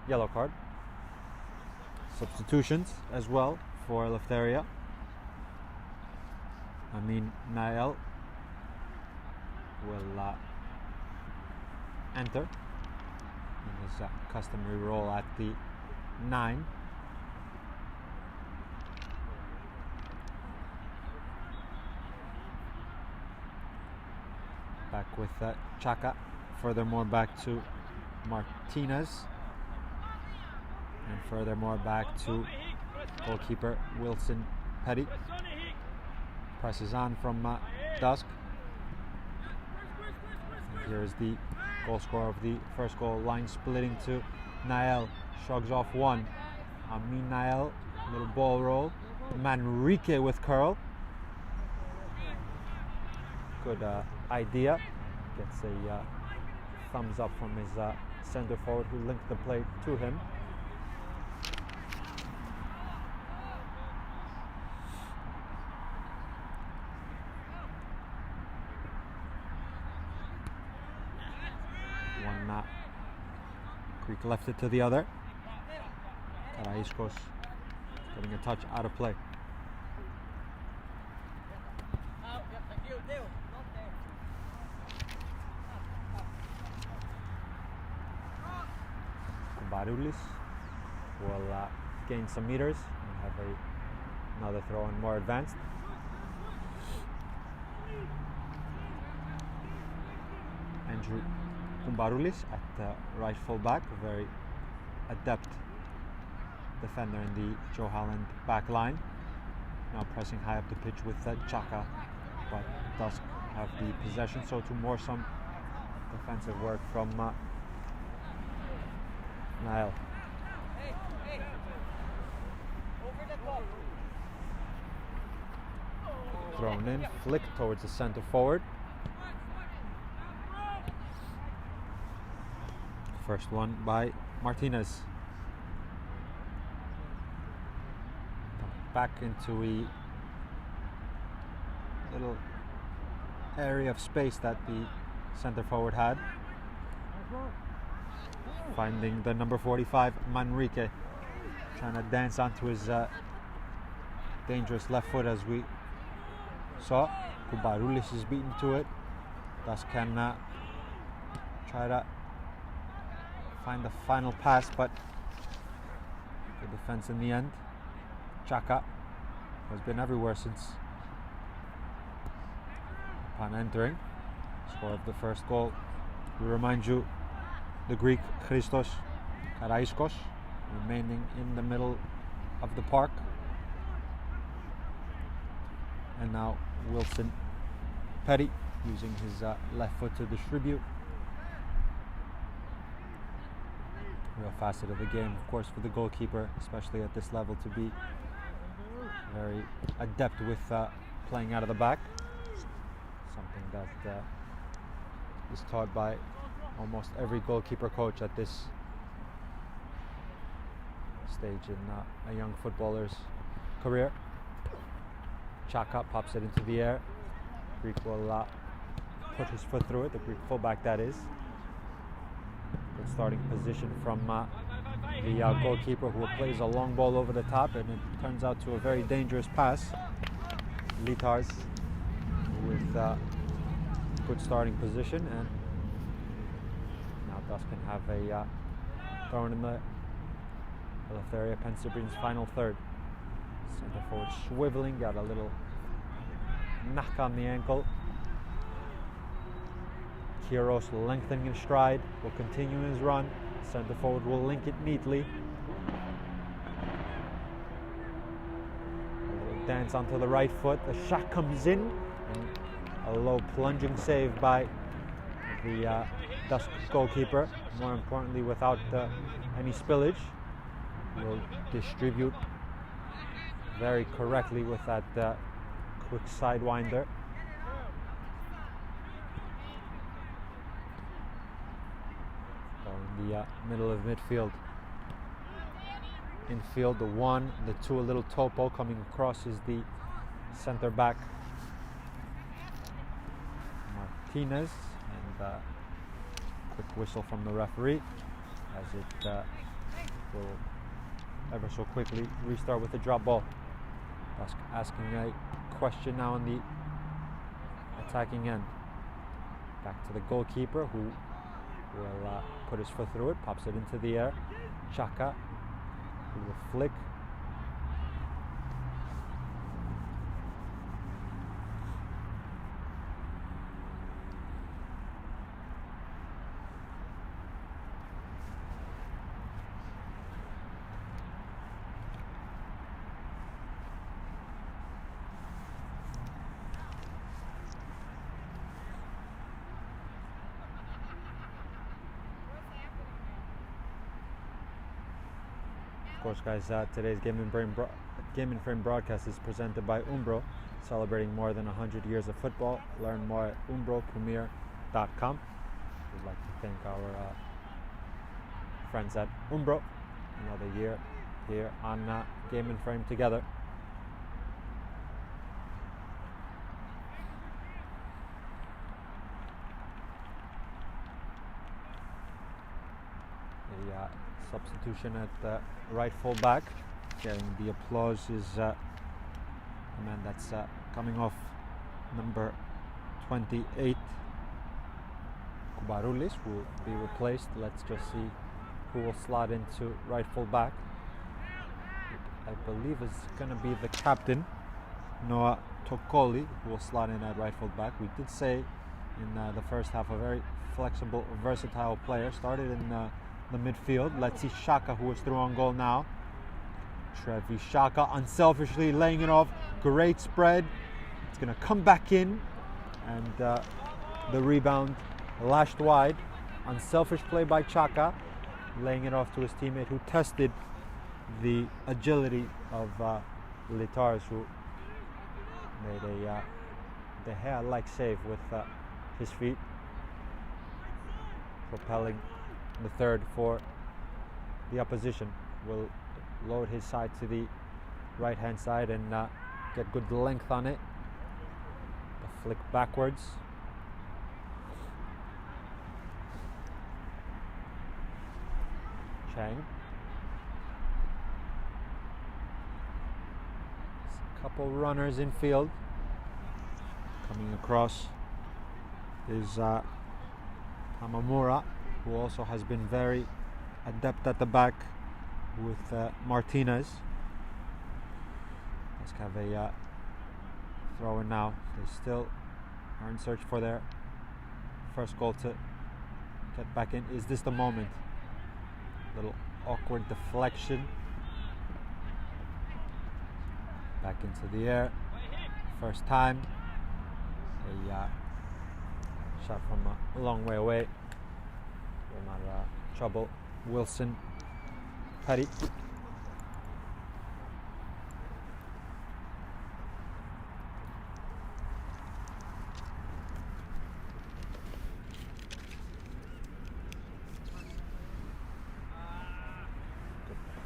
a yellow card. Substitutions as well for Eleftheria. Nael will enter in his customary role at the 9. Back with Chaka, furthermore back to Martinez, and furthermore back to goalkeeper Wilson Petty. Presses on from DUSC. Here is the goal scorer of the first goal, line splitting to Nael, shrugs off one. Nael, little ball roll. Manrique with curl. Good idea. Gets a thumbs up from his centre forward, who linked the play to him. Greek left it to the other. Karaiskos getting a touch out of play. Baroulis will gain some meters and have another throw in more advanced. Andrew Kumbaroulis at right full back, a very adept defender in the Joe Holland back line. Now pressing high up the pitch with Chaka, but DUSC have the possession, so to more some defensive work from Niall. Thrown in, flick towards the center forward. First one by Martinez. Back into a little area of space that the center forward had. Finding the number 45, Manrique, trying to dance onto his dangerous left foot, as we saw. Kubaroulis is beaten to it. DUSC can try to find the final pass, but the defense in the end. Chaka has been everywhere since upon entering. Score of the first goal. We remind you, the Greek Christos Karaiskos remaining in the middle of the park. And now Wilson Petty using his left foot to distribute. Real facet of the game, of course, for the goalkeeper, especially at this level, to be very adept with playing out of the back. Something that is taught by almost every goalkeeper coach at this stage in a young footballer's career. Chaka pops it into the air. Greek will put his foot through it, the Greek fullback that is. Good starting position from the goalkeeper, who plays a long ball over the top, and it turns out to a very dangerous pass. Litars with good starting position, and now DUSC can have a thrown in the Eleftheria Pancyprian's final third. Center forward swiveling, got a little knock on the ankle. Kiros lengthening his stride, will continue his run. Center forward will link it neatly. A little dance onto the right foot. The shot comes in, and a low plunging save by the DUSC goalkeeper. More importantly, without any spillage. Will distribute very correctly with that quick sidewinder. In the middle of midfield. Infield, the one, the two, a little topo coming across is the center back Martinez, and quick whistle from the referee as it will ever so quickly restart with a drop ball. DUSC asking a question now on the attacking end. Back to the goalkeeper, who will put his foot through it, pops it into the air. Chaka, who will flick. Of course, guys, today's Game and Frame broadcast is presented by Umbro, celebrating more than 100 years of football. Learn more at umbropremier.com. We'd like to thank our friends at Umbro. Another year here on Game and Frame together. substitution at right full back. Getting the applause is the man that's coming off number 28. Kubaroulis will be replaced. Let's just see who will slot into right full back. I believe is going to be the captain, Noah Tokoli, who will slot in at right full back. We did say in the first half a very flexible, versatile player. Started in the midfield. Let's see Shaka, who is through on goal now. Trevi Shaka unselfishly laying it off. Great spread. It's going to come back in, and the rebound lashed wide. Unselfish play by Chaka, laying it off to his teammate, who tested the agility of Litars, who made a De Gea-like save with his feet, propelling the third for the opposition. Will load his side to the right hand side and get good length on it. The flick backwards. Chang. A couple runners in field. Coming across is Tamamura, who also has been very adept at the back with Martinez. Let's have a throw in now. They still are in search for their first goal to get back in. Is this the moment? Little awkward deflection. Back into the air. First time. A shot from a long way away. Will not trouble Wilson Petty.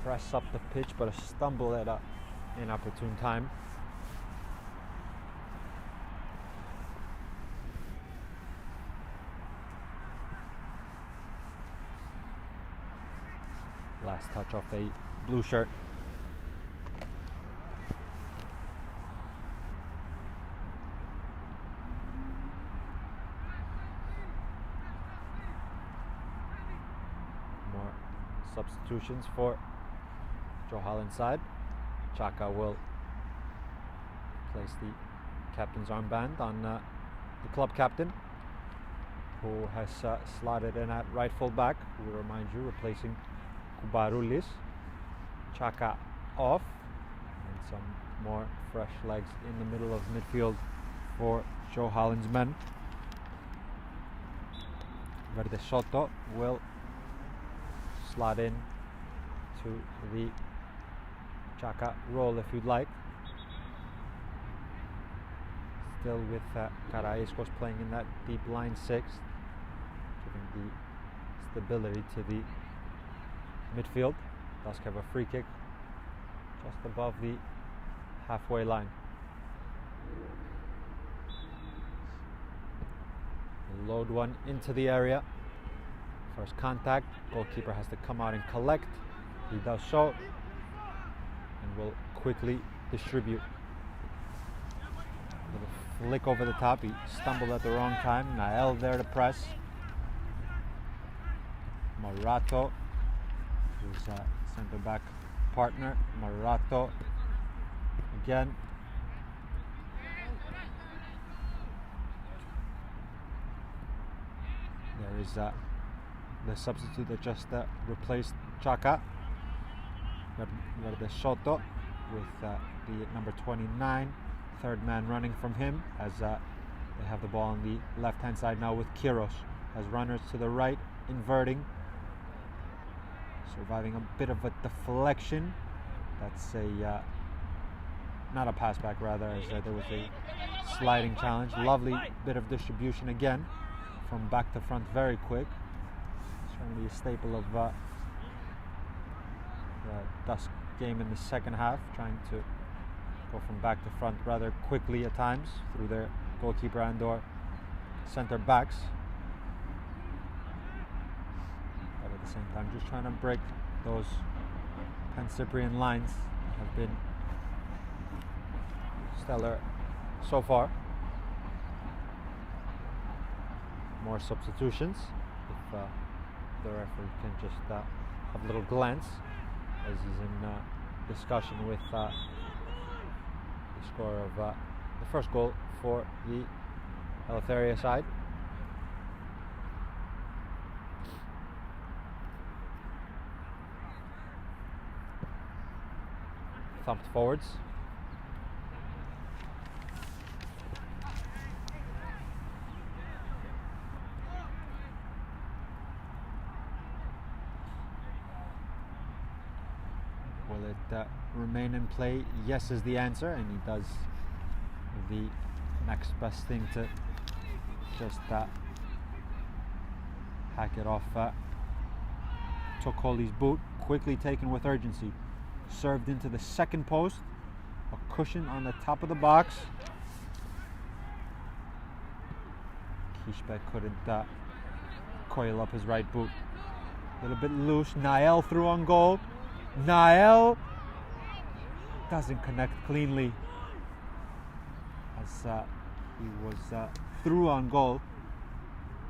Press up the pitch, but a stumble at an inopportune time. Last touch off a blue shirt. More substitutions for Joe Holland's side. Chaka will place the captain's armband on the club captain, who has slotted in at right full back. We remind you, replacing Kubaroulis. Chaka off, and some more fresh legs in the middle of midfield for Joe Holland's men. Verde Soto will slot in to the Chaka role if you'd like. Still with Karaiscos playing in that deep line 6, giving the stability to the midfield. DUSC have a free kick just above the halfway line. Load one into the area. First contact. Goalkeeper has to come out and collect. He does so, and will quickly distribute. Little flick over the top. He stumbled at the wrong time. Nael there to press. Morato, his centre back partner. Morato again. There is the substitute that just replaced Chaka. Verde Soto with the number 29, third man running from him, as they have the ball on the left hand side now with Kiros as runners to the right, inverting, surviving a bit of a deflection. That's a not a pass back, rather, as there was a sliding challenge. Lovely bit of distribution again from back to front, very quick. Certainly a staple of the DUSC game in the second half, trying to go from back to front rather quickly at times through their goalkeeper and or center backs. the same time, just trying to break those Pancyprian lines that have been stellar so far. More substitutions if the referee can just have a little glance as he's in discussion with the scorer of the first goal for the Eleftheria side. Thumped forwards. Will it remain in play? Yes is the answer, and he does the next best thing to just hack it off Tokoli's boot, quickly taken with urgency. Served into the second post, a cushion on the top of the box. Kishbek couldn't coil up his right boot. A little bit loose. Nael through on goal. Nael doesn't connect cleanly as he was through on goal.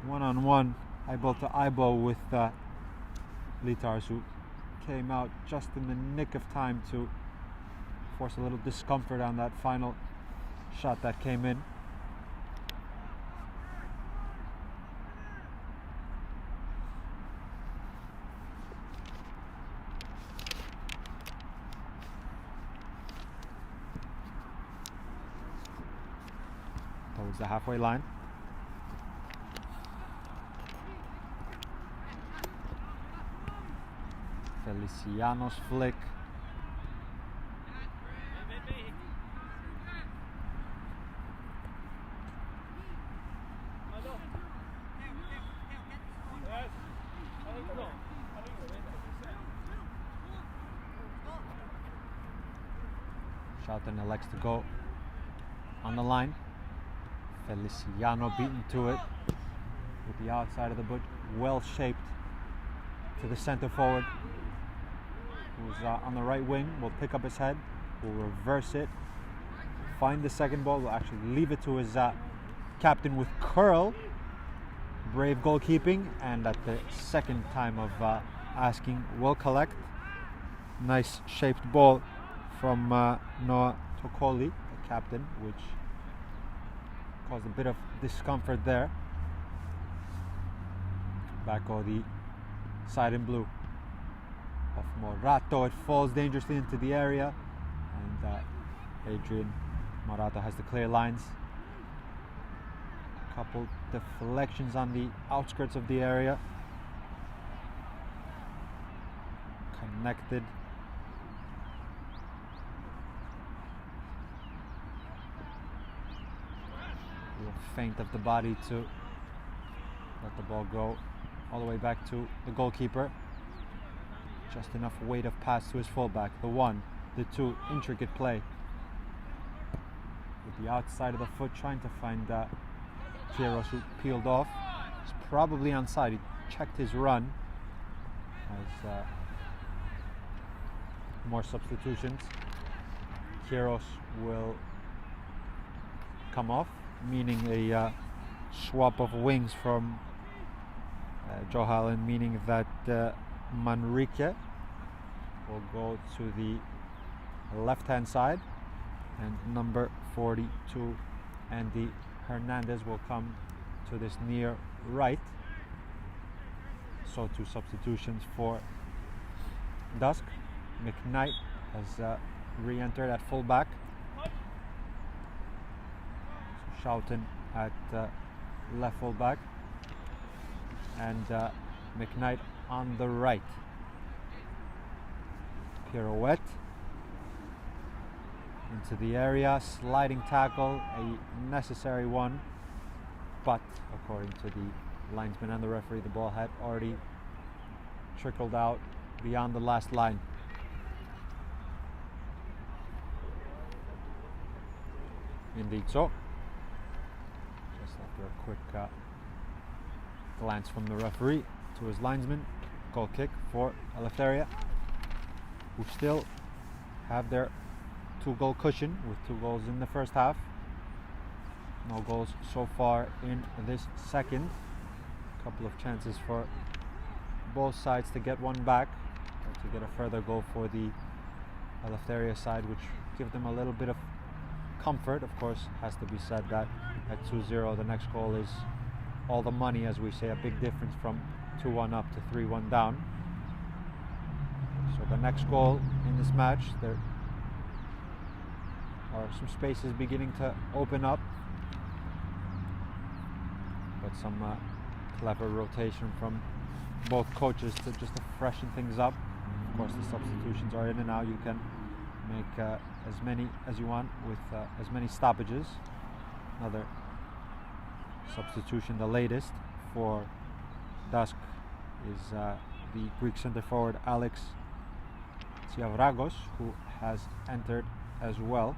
One-on-one, eyeball to eyeball with Litars, who came out just in the nick of time to force a little discomfort on that final shot that came in. Towards the halfway line. Feliciano's flick. Charlton elects to go on the line. Feliciano beaten to it with the outside of the boot, well shaped to the center forward, who's on the right wing. Will pick up his head, will reverse it, find the second ball, will actually leave it to his captain with curl. Brave goalkeeping, and at the second time of asking, will collect. Nice shaped ball from Noah Tokoli, the captain, which caused a bit of discomfort there. Back on the side in blue of Morato. It falls dangerously into the area, and Adrian Morato has the clear lines. Couple deflections on the outskirts of the area. Connected. A little feint of the body to let the ball go all the way back to the goalkeeper. Just enough weight of pass to his fullback. The one, the two, intricate play. With the outside of the foot, trying to find Kieros, who peeled off. He's probably onside. He checked his run. As more substitutions. Kieros will come off, meaning a swap of wings from Johalan, meaning that Manrique will go to the left-hand side, and number 42 Andy Hernandez will come to this near right. So 2 substitutions for DUSC. McKnight has re-entered at fullback. Schouten at left fullback, and McKnight on the right. Pirouette into the area, sliding tackle, a necessary one, but according to the linesman and the referee, the ball had already trickled out beyond the last line. Indeed so. Just after a quick glance from the referee to his linesman, goal kick for Eleftheria, who still have their 2-goal cushion with 2 goals in the first half. No goals so far in this second. A couple of chances for both sides to get one back, or to get a further goal for the Eleftheria side, which give them a little bit of comfort. Of course, has to be said that at 2-0 the next goal is all the money, as we say, a big difference from 2-1 up to 3-1 down. So the next goal in this match, there are some spaces beginning to open up, but some clever rotation from both coaches to just to freshen things up. Of course, the substitutions are in and out. You can make as many as you want with as many stoppages. Another substitution, the latest for DUSC, is the Greek centre forward Alex Tsiavragos, who has entered as well.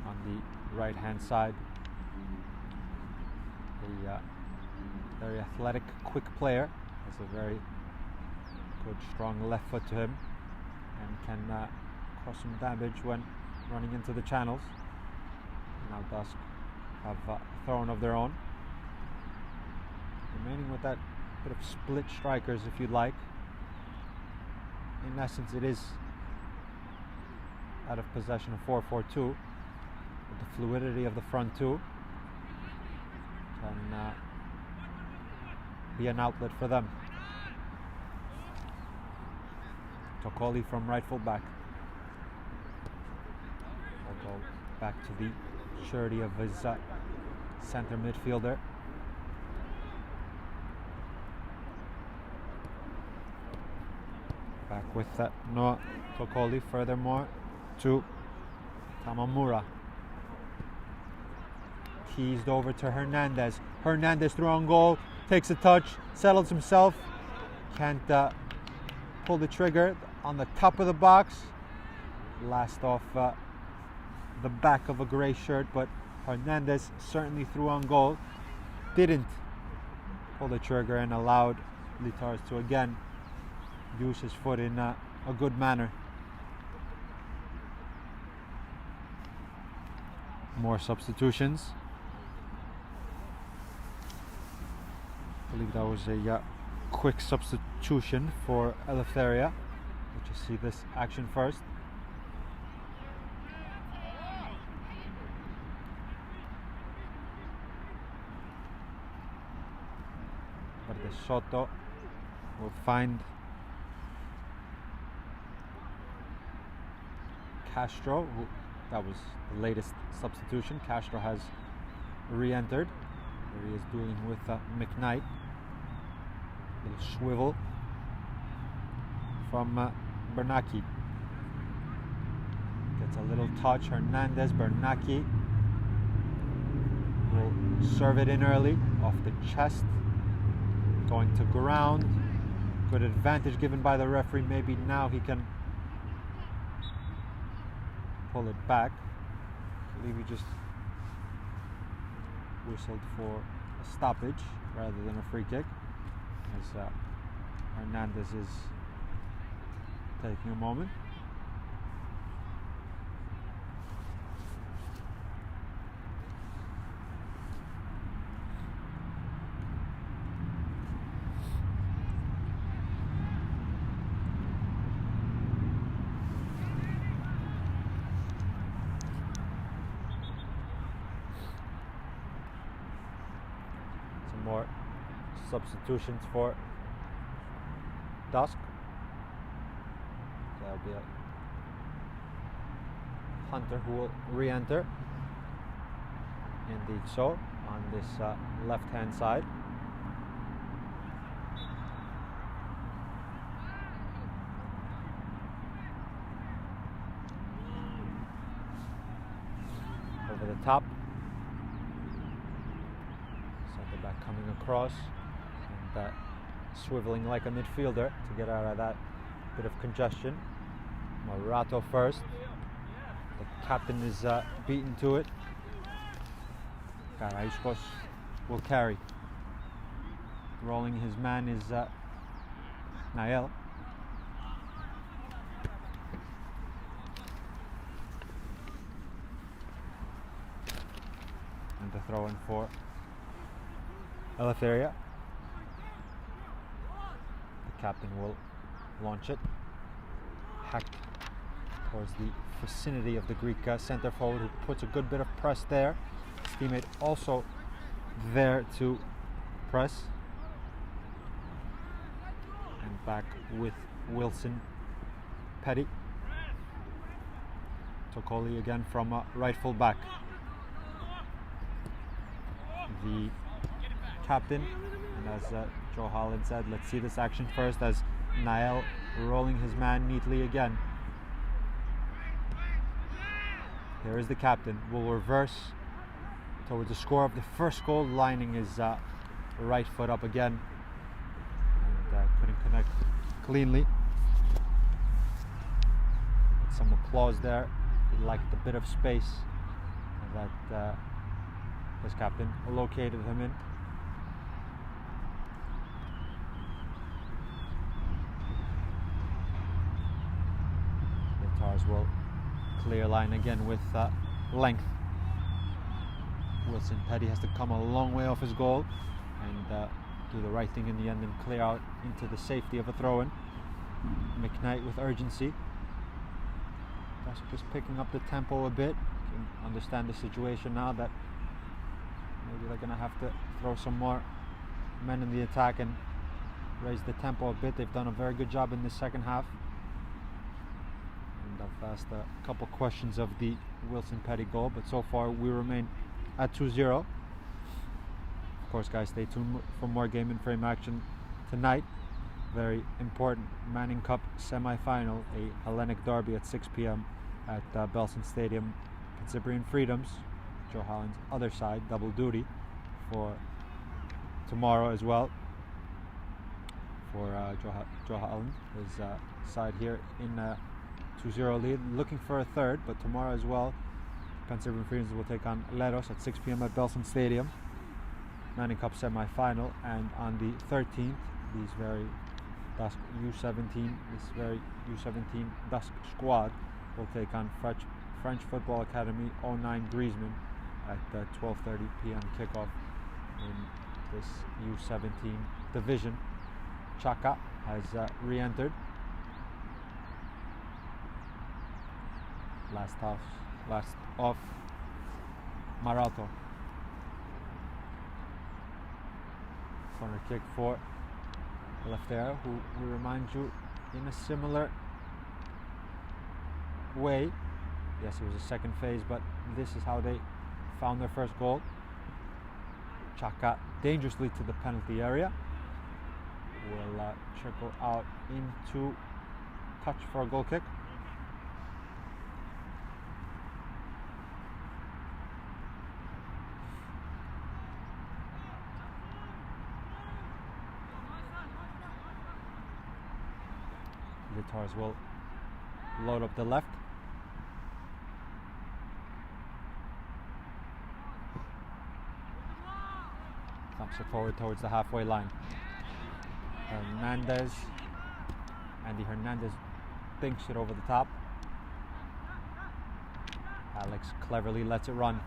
On the right hand side, a very athletic, quick player, has a very good, strong left foot to him, and can cause some damage when running into the channels. Now DUSC have a thrown of their own, remaining with that bit of split strikers, if you'd like. In essence, it is out of possession of 4-4-2, with the fluidity of the front two can be an outlet for them. Tokoli from right full back. We'll go back to the surety of his center midfielder. Back with Noah Tokoli, furthermore to Tamamura. Teased over to Hernandez. Hernandez through on goal, takes a touch, settles himself, can't pull the trigger on the top of the box. Last off the back of a grey shirt, but Hernandez certainly threw on goal. Didn't pull the trigger and allowed Litars to again use his foot in a good manner. More substitutions. I believe that was a quick substitution for Eleftheria. We'll just see this action first. Soto will find Castro, that was the latest substitution. Castro has re-entered. There he is dealing with McKnight. Little swivel from Bernacchi. Gets a little touch. Hernandez, Bernacchi will serve it in early off the chest. Going to ground. Good advantage given by the referee. Maybe now he can pull it back. I believe he just whistled for a stoppage rather than a free kick, as Hernandez is taking a moment. More substitutions for DUSC. That'll be a Hunter who will re-enter. Indeed so, on this left-hand side. Over the top. Back coming across and swiveling like a midfielder to get out of that bit of congestion. Morato first. The captain is beaten to it. Carrascos will carry. Rolling his man is Nael. And the throw in for Eleftheria. The captain will launch it. Hacked towards the vicinity of the Greek centre forward, who puts a good bit of press there. His teammate also there to press. And back with Wilson Petty. Tokoli again from right full back. The captain, and as Joe Holland said, let's see this action first, as Nael rolling his man neatly again. Here is the captain, will reverse towards the score of the first goal, lining his right foot up again, and couldn't connect cleanly. Some applause there. He liked a bit of space that his captain located him in. The Tars will clear line again with length. Wilson Petty has to come a long way off his goal and do the right thing in the end and clear out into the safety of a throw-in. McKnight with urgency. Just picking up the tempo a bit. Can understand the situation now that maybe they're going to have to throw some more men in the attack and raise the tempo a bit. They've done a very good job in the second half. And I've asked a couple questions of the Wilson Petty goal, but so far we remain at 2-0. Of course, guys, stay tuned for more game and frame action tonight. Very important Manning Cup semi-final, a Hellenic derby at 6 p.m. at Belson Stadium. Pancyprian Freedoms, Joe Holland's other side, double duty for tomorrow as well. For Joe Holland, his side here in 2-0 lead, looking for a third, but tomorrow as well, Pancyprian Freedoms will take on Leros at 6 p.m. at Belson Stadium. Manning Cup semi-final, and on the 13th, these very DUSC U17, this very U17 DUSC squad will take on French Football Academy 09 Griezmann at the 12:30 p.m. kickoff in this U17 division. Chaka has re-entered. Last off, Marato. Corner kick for Eleftheria, who we remind you in a similar way. Yes, it was a second phase, but this is how they found their first goal. Chaka dangerously to the penalty area. Will trickle out into touch for a goal kick. The Tars will load up the left. Thumps it forward towards the halfway line. Andy Hernandez binks it over the top. Alex cleverly lets it run.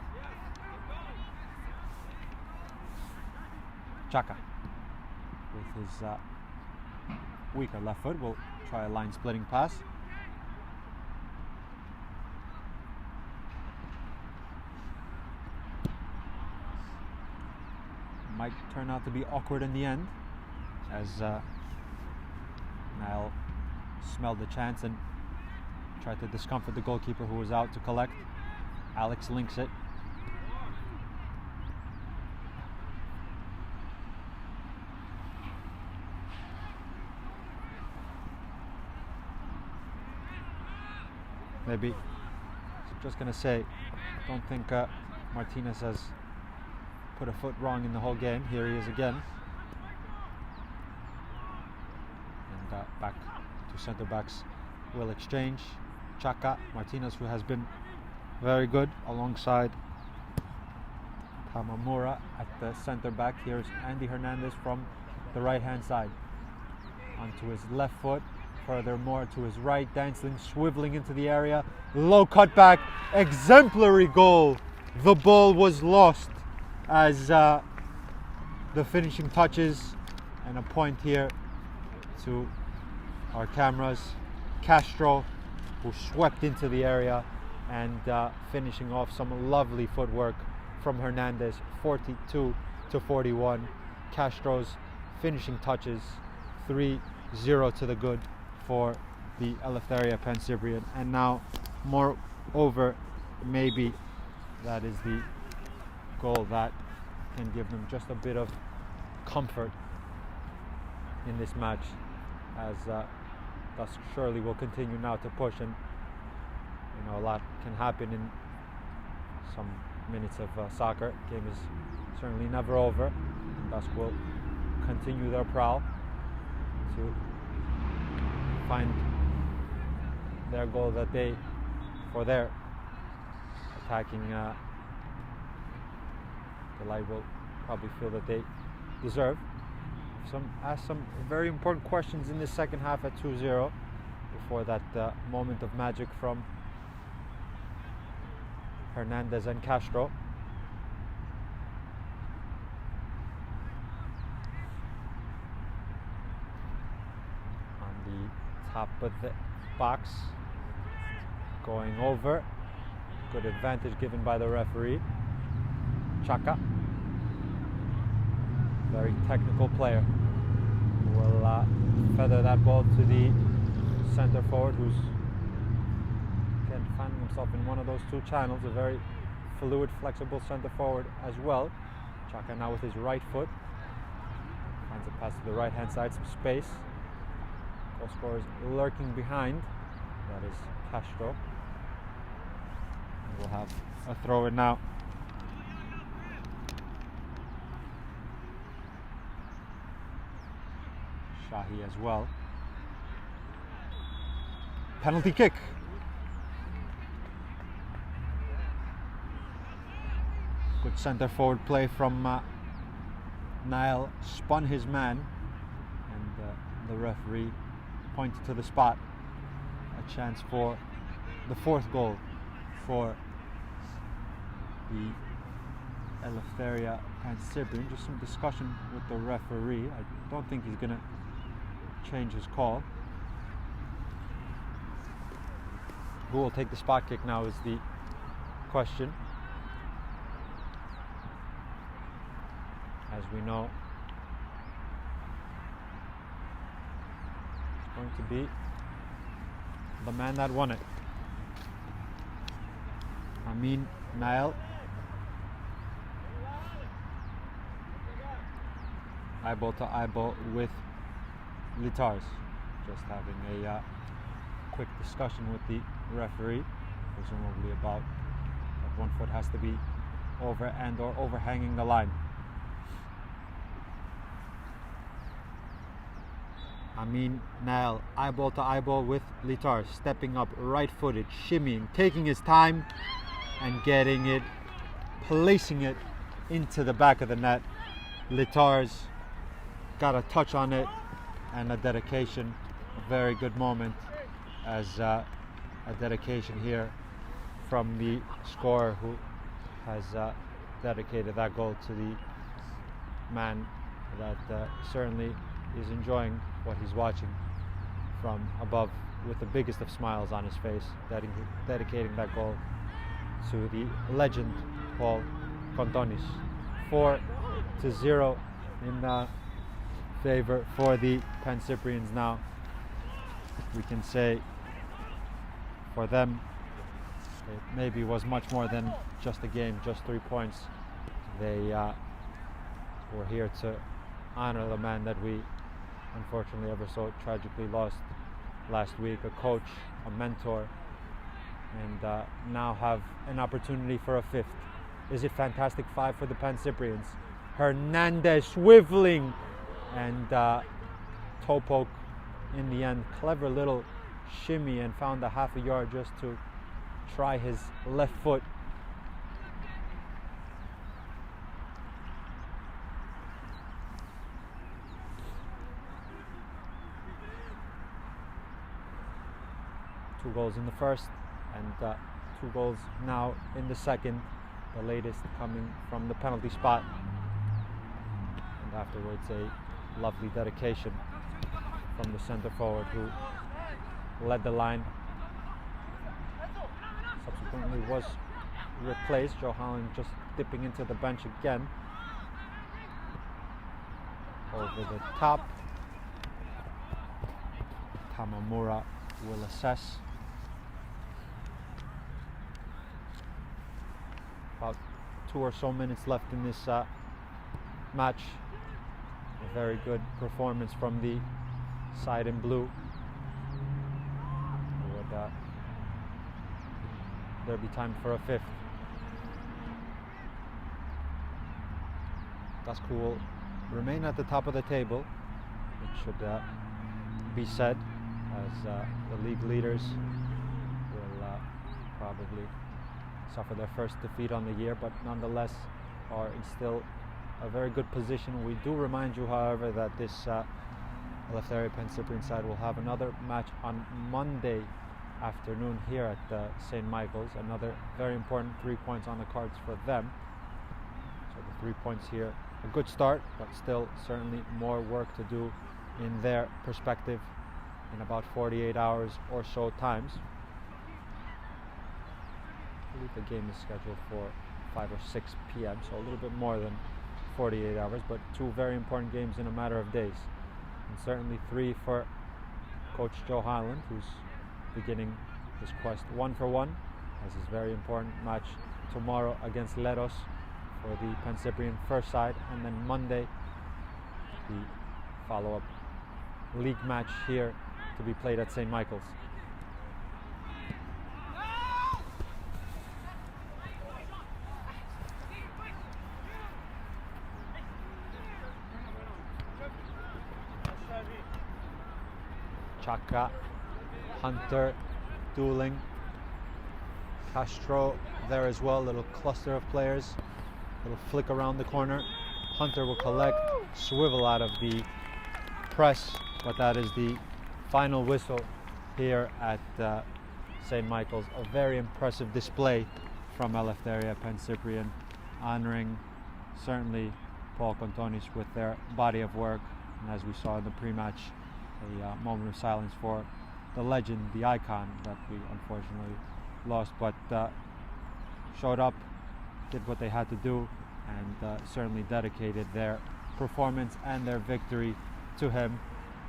Chaka with his weaker left foot will try a line splitting pass. Might turn out to be awkward in the end, as Niall smelled the chance and tried to discomfort the goalkeeper, who was out to collect. Alex links it. Maybe, just gonna say, I don't think Martinez has put a foot wrong in the whole game. Here he is again. And back to centre backs will exchange. Chaka, Martinez, who has been very good alongside Hamamura at the center back. Here's Andy Hernandez from the right hand side. Onto his left foot, furthermore to his right, dancing, swiveling into the area. Low cutback, exemplary goal. The ball was lost as the finishing touches, and a point here to our cameras. Castro, who swept into the area and finishing off some lovely footwork from Hernandez. 42 to 41. Castro's finishing touches. 3-0 to the good for the Eleftheria Pancyprian. And now, moreover, maybe that is the goal that can give them just a bit of comfort in this match, as DUSC surely will continue now to push, and you know, a lot can happen in some minutes of soccer. Game is certainly never over. DUSC will continue their prowl to find their goal that they, for their attacking delight, will probably feel that they deserve. Ask some very important questions in the second half at 2-0 before that moment of magic from Hernandez and Castro. On the top of the box, going over. Good advantage given by the referee. Chaka, very technical player, will feather that ball to the center forward, who's again finding himself in one of those two channels, a very fluid, flexible center forward as well. Chaka now with his right foot finds a pass to the right hand side, some space. Goal scorer is lurking behind, that is Castro. And we'll have a throw in now. Shahi as well. Penalty kick. Good center forward play from Niall. Spun his man, and the referee pointed to the spot. A chance for the fourth goal for the Eleftheria Pancyprian. Just some discussion with the referee. I don't think he's going to change his call. Who will take the spot kick now is the question. As we know, it's going to be the man that won it. Amin Nail. Eyeball to eyeball with Litars. Just having a quick discussion with the referee, presumably about that one foot has to be over and or overhanging the line. Amin Nail, eyeball to eyeball with Litars, stepping up, right-footed, shimmying, taking his time and getting it, placing it into the back of the net. Litars got a touch on it and a dedication. A very good moment, as a dedication here from the scorer, who has dedicated that goal to the man that certainly is enjoying what he's watching from above with the biggest of smiles on his face, dedicating that goal to the legend Paul Contonis. 4-0 in favor for the Pancyprians now. We can say for them it maybe was much more than just a game, just 3 points. They were here to honor the man that we unfortunately ever so tragically lost last week, a coach, a mentor, and now have an opportunity for a fifth. Is it fantastic five for the Pancyprians? Hernandez swiveling and toe poke in the end. Clever little shimmy, and found a half a yard just to try his left foot. 2 goals in the first and 2 goals now in the second, the latest coming from the penalty spot. And afterwards a lovely dedication from the center forward who led the line. Subsequently was replaced. Joe Holland just dipping into the bench again. Over the top. Tamamura will assess. About 2 or so minutes left in this match. A very good performance from the side in blue. Would there be time for a fifth? DUSC will remain at the top of the table. It should be said, as the league leaders will probably suffer their first defeat on the year, but nonetheless are in still a very good position. We do remind you, however, that this Eleftheria Pancyprian side will have another match on Monday afternoon here at St. Michael's. Another very important 3 points on the cards for them. So the 3 points here, a good start, but still certainly more work to do in their perspective in about 48 hours or so times. I believe the game is scheduled for 5 or 6 p.m., so a little bit more than 48 hours, but 2 very important games in a matter of days. And certainly 3 for Coach Joe Highland, who's beginning his quest 1 for 1, as his very important match tomorrow against Leros for the Pancyprian first side, and then Monday the follow-up league match here to be played at St. Michael's. Chaka, Hunter, dueling. Castro there as well, little cluster of players, little flick around the corner. Hunter will collect, swivel out of the press, but that is the final whistle here at St. Michael's. A very impressive display from Eleftheria Pancyprian, honoring certainly Paul Contonis with their body of work, and as we saw in the pre-match, a moment of silence for the legend, the icon that we unfortunately lost, but showed up, did what they had to do, and certainly dedicated their performance and their victory to him,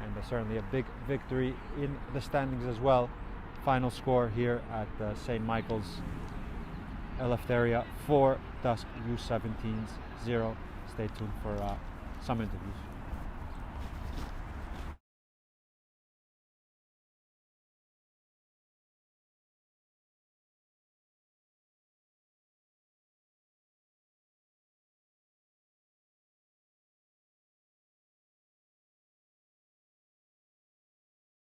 and certainly a big victory in the standings as well. Final score here at St. Michael's: Eleftheria 4, DUSC U17's 0. Stay tuned for some interviews.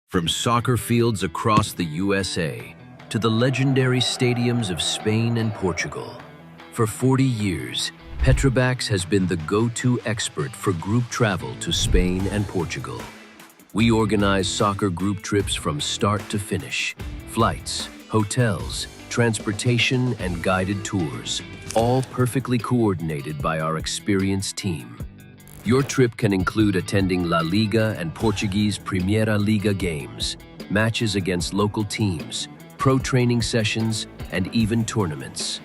From soccer fields across the USA to the legendary stadiums of Spain and Portugal, for 40 years, Petrobax has been the go-to expert for group travel to Spain and Portugal. We organize soccer group trips from start to finish: flights, hotels, transportation, and guided tours, all perfectly coordinated by our experienced team. Your trip can include attending La Liga and Portuguese Primeira Liga games, matches against local teams, pro training sessions, and even tournaments.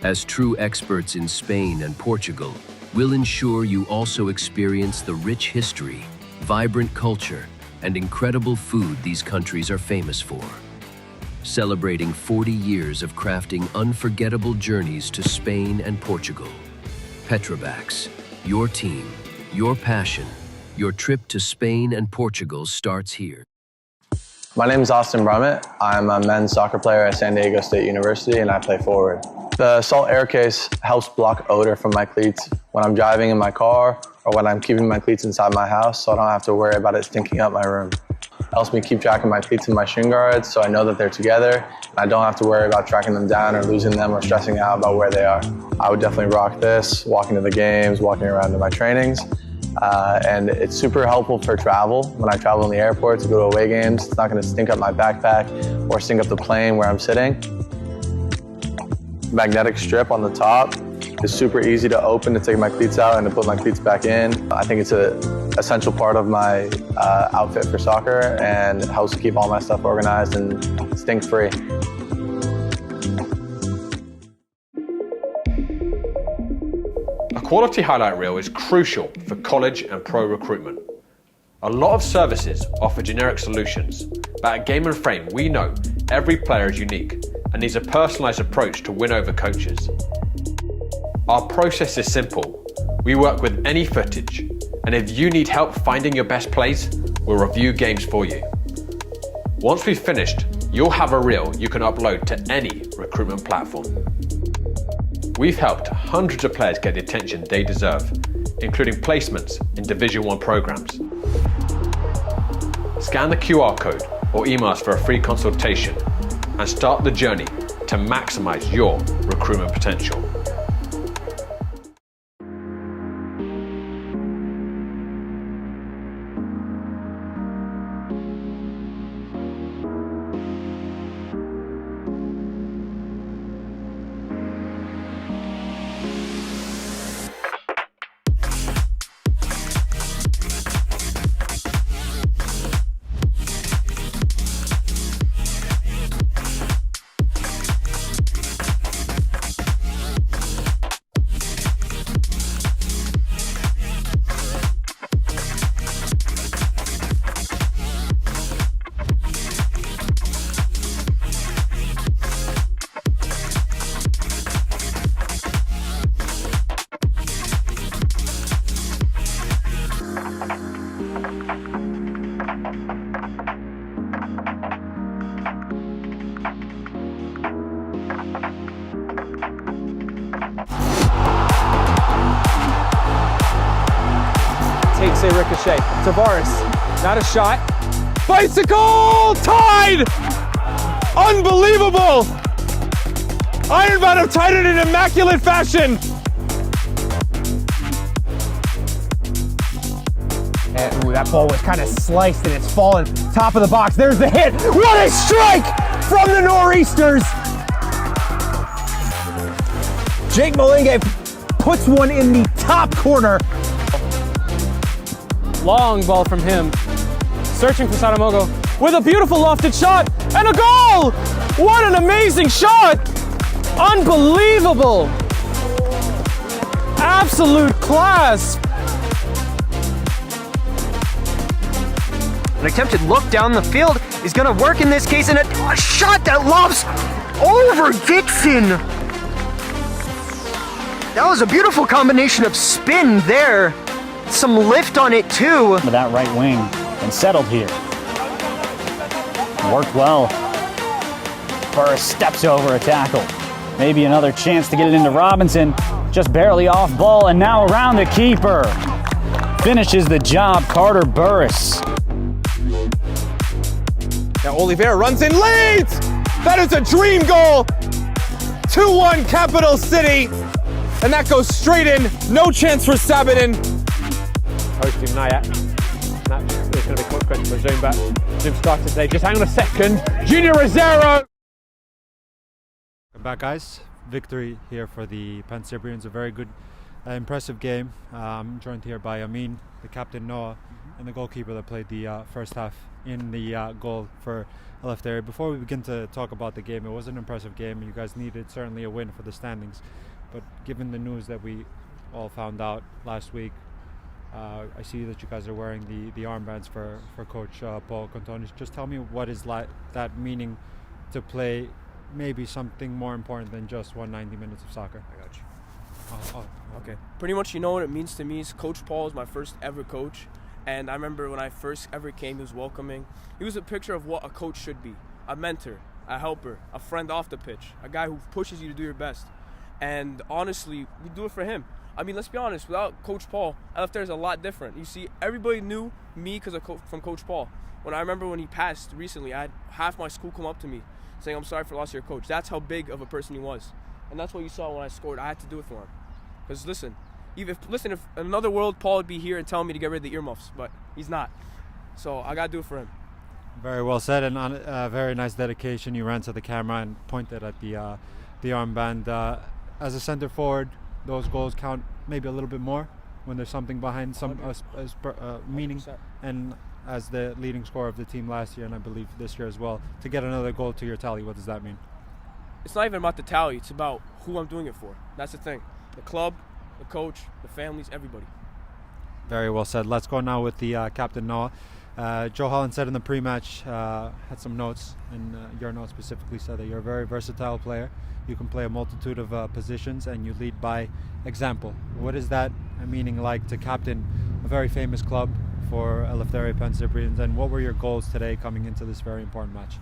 As true experts in Spain and Portugal, we'll ensure you also experience the rich history, vibrant culture, and incredible food these countries are famous for. Celebrating 40 years of crafting unforgettable journeys to Spain and Portugal. Petrobax, your team, your passion, your trip to Spain and Portugal starts here. My name is Austin Brummett. I'm a men's soccer player at San Diego State University, and I play forward. The salt air case helps block odor from my cleats when I'm driving in my car or when I'm keeping my cleats inside my house, so I don't have to worry about it stinking up my room. It helps me keep track of my cleats and my shin guards, so I know that they're together, and I don't have to worry about tracking them down or losing them or stressing out about where they are. I would definitely rock this, walking to the games, walking around to my trainings, and it's super helpful for travel. When I travel in the airport to go to away games, it's not going to stink up my backpack or stink up the plane where I'm sitting. Magnetic strip on the top is super easy to open to take my cleats out and to put my cleats back in. I think it's an essential part of my outfit for soccer, and it helps to keep all my stuff organized and stink-free. A quality highlight reel is crucial for college and pro recruitment. A lot of services offer generic solutions, but at Game & Frame we know every player is unique and needs a personalised approach to win over coaches. Our process is simple. We work with any footage, and if you need help finding your best plays, we'll review games for you. Once we've finished, you'll have a reel you can upload to any recruitment platform. We've helped hundreds of players get the attention they deserve, including placements in Division 1 programs. Scan the QR code or email us for a free consultation and start the journey to maximize your recruitment potential. Takes a ricochet. Tavares, not a shot. Bicycle! Tied! Unbelievable! Ironbound have tied it in immaculate fashion. And ooh, that ball was kind of sliced and it's fallen top of the box. There's the hit. What a strike from the Nor'easters! Jake Molingue puts one in the top corner. Long ball from him, searching for Sadamogo with a beautiful lofted shot and a goal! What an amazing shot! Unbelievable! Absolute class! An attempted look down the field is going to work in this case, and a shot that lobs over Dixon! That was a beautiful combination of spin there. Some lift on it too. That right wing and settled here. Worked well. Burris steps over a tackle. Maybe another chance to get it into Robinson. Just barely off ball and now around the keeper. Finishes the job, Carter Burris. Now Eleftheria runs in late! That is a dream goal! 2-1 Capital City. And that goes straight in. No chance for Sabaden. Hosting Naya. There's going to be a quick question for Zoom, but Zoom started today. Just hang on a second. Junior Rosero. Welcome back, guys. Victory here for the Pancyprians. A very good, impressive game. Joined here by Amin, the captain Noah, and the goalkeeper that played the first half in the goal for Eleftheria. Before we begin to talk about the game, it was an impressive game. You guys needed certainly a win for the standings. But given the news that we all found out last week, I see that you guys are wearing the armbands for Coach Paul Contonis. Just tell me what is that meaning to play maybe something more important than just 190 minutes of soccer. I got you. Okay. Pretty much, you know what it means to me. Coach Paul is my first ever coach. And I remember when I first ever came, he was welcoming. He was a picture of what a coach should be. A mentor, a helper, a friend off the pitch, a guy who pushes you to do your best. And honestly, we do it for him. I mean, let's be honest, without Coach Paul, Eleftheria is a lot different. You see, everybody knew me because from Coach Paul. When I remember when he passed recently, I had half my school come up to me saying, I'm sorry for loss of your coach. That's how big of a person he was. And that's what you saw when I scored. I had to do it for him. Because listen, Listen, if in another world, Paul would be here and telling me to get rid of the earmuffs, but he's not. So I got to do it for him. Very well said, and on a very nice dedication. You ran to the camera and pointed at the armband. As a center forward, those goals count maybe a little bit more when there's something behind some meaning. 100%. And as the leading scorer of the team last year, and I believe this year as well, to get another goal to your tally, what does that mean? It's not even about the tally. It's about who I'm doing it for. That's the thing. The club, the coach, the families, everybody. Very well said. Let's go now with the captain, Noah. Joe Holland said in the pre-match, had some notes, and your notes specifically said that you're a very versatile player. You can play a multitude of positions, and you lead by example. What is that meaning like to captain a very famous club for Eleftheria Pancyprians, and what were your goals today coming into this very important match?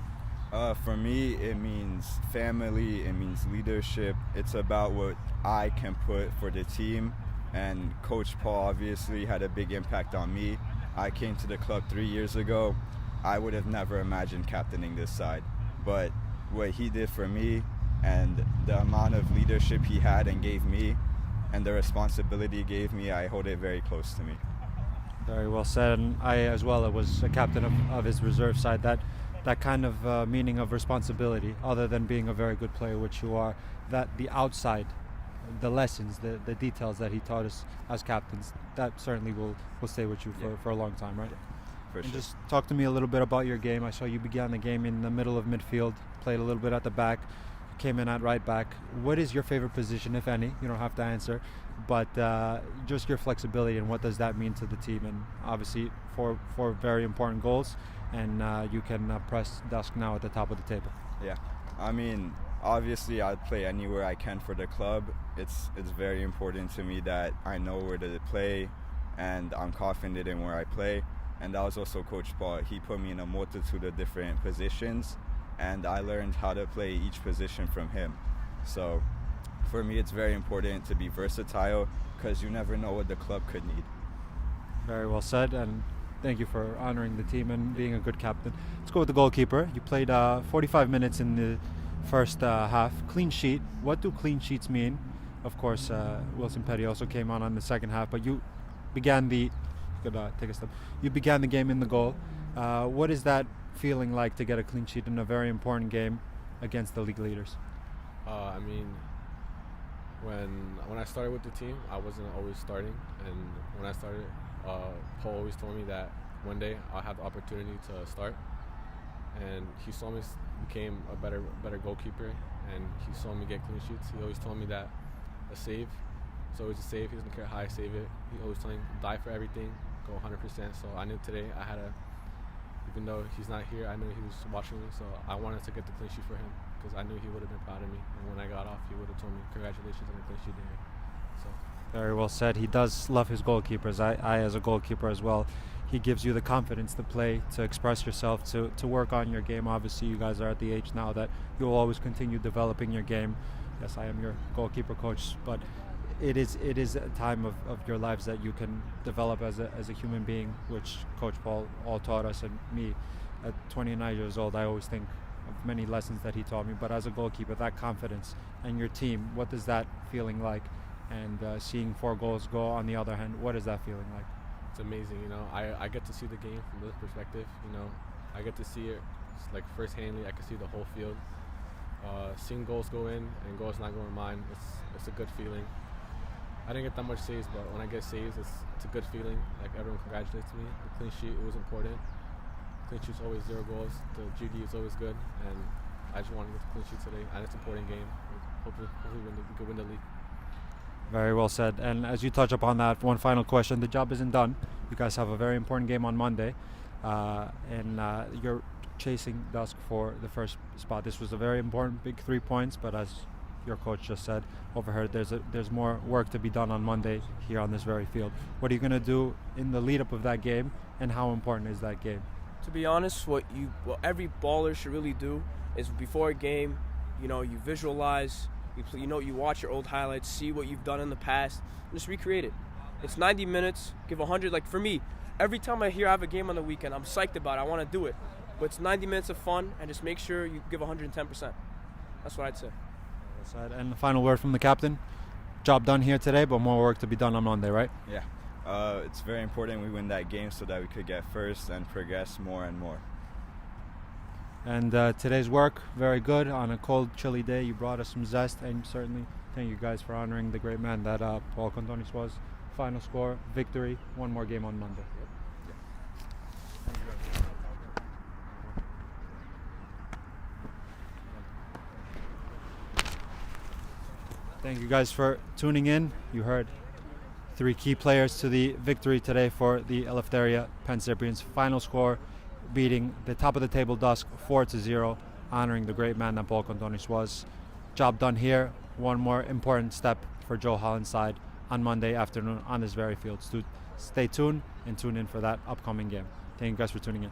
For me, it means family, it means leadership. It's about what I can put for the team, and Coach Paul obviously had a big impact on me. I came to the club 3 years ago. I would have never imagined captaining this side, but what he did for me and the amount of leadership he had and gave me and the responsibility he gave me, I hold it very close to me. Very well said, and I as well was a captain of his reserve side. That kind of meaning of responsibility, other than being a very good player, which you are, that the outside, the lessons, the details that he taught us as captains, that certainly will stay with you for a long time, right? For sure. Just talk to me a little bit about your game. I saw you began the game in the middle of midfield, played a little bit at the back, came in at right back. What is your favorite position, if any? You don't have to answer, but just your flexibility and what does that mean to the team? And obviously four very important goals, and you can press DUSC now at the top of the table. Yeah, I mean, obviously I'd play anywhere I can for the club. It's very important to me that I know where to play and I'm confident in where I play. And that was also Coach Paul. He put me in a multitude of different positions, and I learned how to play each position from him. So for me, it's very important to be versatile because you never know what the club could need. Very well said, and thank you for honoring the team and being a good captain. Let's go with the goalkeeper. You played 45 minutes in the first half. Clean sheet. What do clean sheets mean? Of course, Wilson Petty also came on the second half, but you began the take a step. You began the game in the goal. What is that feeling like to get a clean sheet in a very important game against the league leaders? I mean, when I started with the team, I wasn't always starting, and when I started, Paul always told me that one day I'll have the opportunity to start, and he saw me became a better goalkeeper, and he saw me get clean sheets. He always told me that a save, it's always a save. He doesn't care how I save it. He always told me die for everything, go 100%. So I knew today I had even though he's not here, I knew he was watching me, so I wanted to get the clean sheet for him because I knew he would have been proud of me. And when I got off, he would have told me congratulations on the clean sheet day. So. Very well said. He does love his goalkeepers. I as a goalkeeper as well. He gives you the confidence to play, to express yourself, to work on your game. Obviously, you guys are at the age now that you will always continue developing your game. Yes, I am your goalkeeper coach, but it is a time of your lives that you can develop as a human being, which Coach Paul all taught us, and me at 29 years old, I always think of many lessons that he taught me. But as a goalkeeper, that confidence and your team, what is that feeling like? And seeing 4 goals go on the other hand, what is that feeling like? It's amazing, you know. I get to see the game from this perspective, you know. I get to see it like first-handly. I can see the whole field. Seeing goals go in and goals not go in mine, it's a good feeling. I didn't get that much saves, but when I get saves, it's a good feeling. Like everyone congratulates me. The clean sheet, it was important. Clean sheet's always 0 goals. The GD is always good, and I just wanted to get the clean sheet today. And it's an important game. Hopefully we can win the league. Very well said. And as you touch upon that, one final question. The job isn't done. You guys have a very important game on Monday, and you're chasing DUSC for the first spot. This was a very important big 3 points, but as your coach just said, overheard, there's more work to be done on Monday here on this very field. What are you going to do in the lead up of that game, and how important is that game? To be honest, what every baller should really do is before a game, you know, you visualize, you watch your old highlights, see what you've done in the past, and just recreate it. It's 90 minutes, give 100. Like for me, every time I have a game on the weekend, I'm psyched about it. I want to do it. But it's 90 minutes of fun, and just make sure you give 110%. That's what I'd say. And the final word from the captain? job done here today, but more work to be done on Monday, right? Yeah. It's very important we win that game so that we could get first and progress more and more. And today's work, very good. On a cold, chilly day, you brought us some zest, and certainly thank you guys for honoring the great man that Paul Contonis was. Final score, victory, one more game on Monday. Thank you guys for tuning in. You heard 3 key players to the victory today for the Eleftheria Pancyprians. Final score, beating the top of the table DUSC 4-0, honoring the great man that Paul Contonis was. Job done here. One more important step for Joe Holland's side on Monday afternoon on this very field. Stay tuned and tune in for that upcoming game. Thank you guys for tuning in.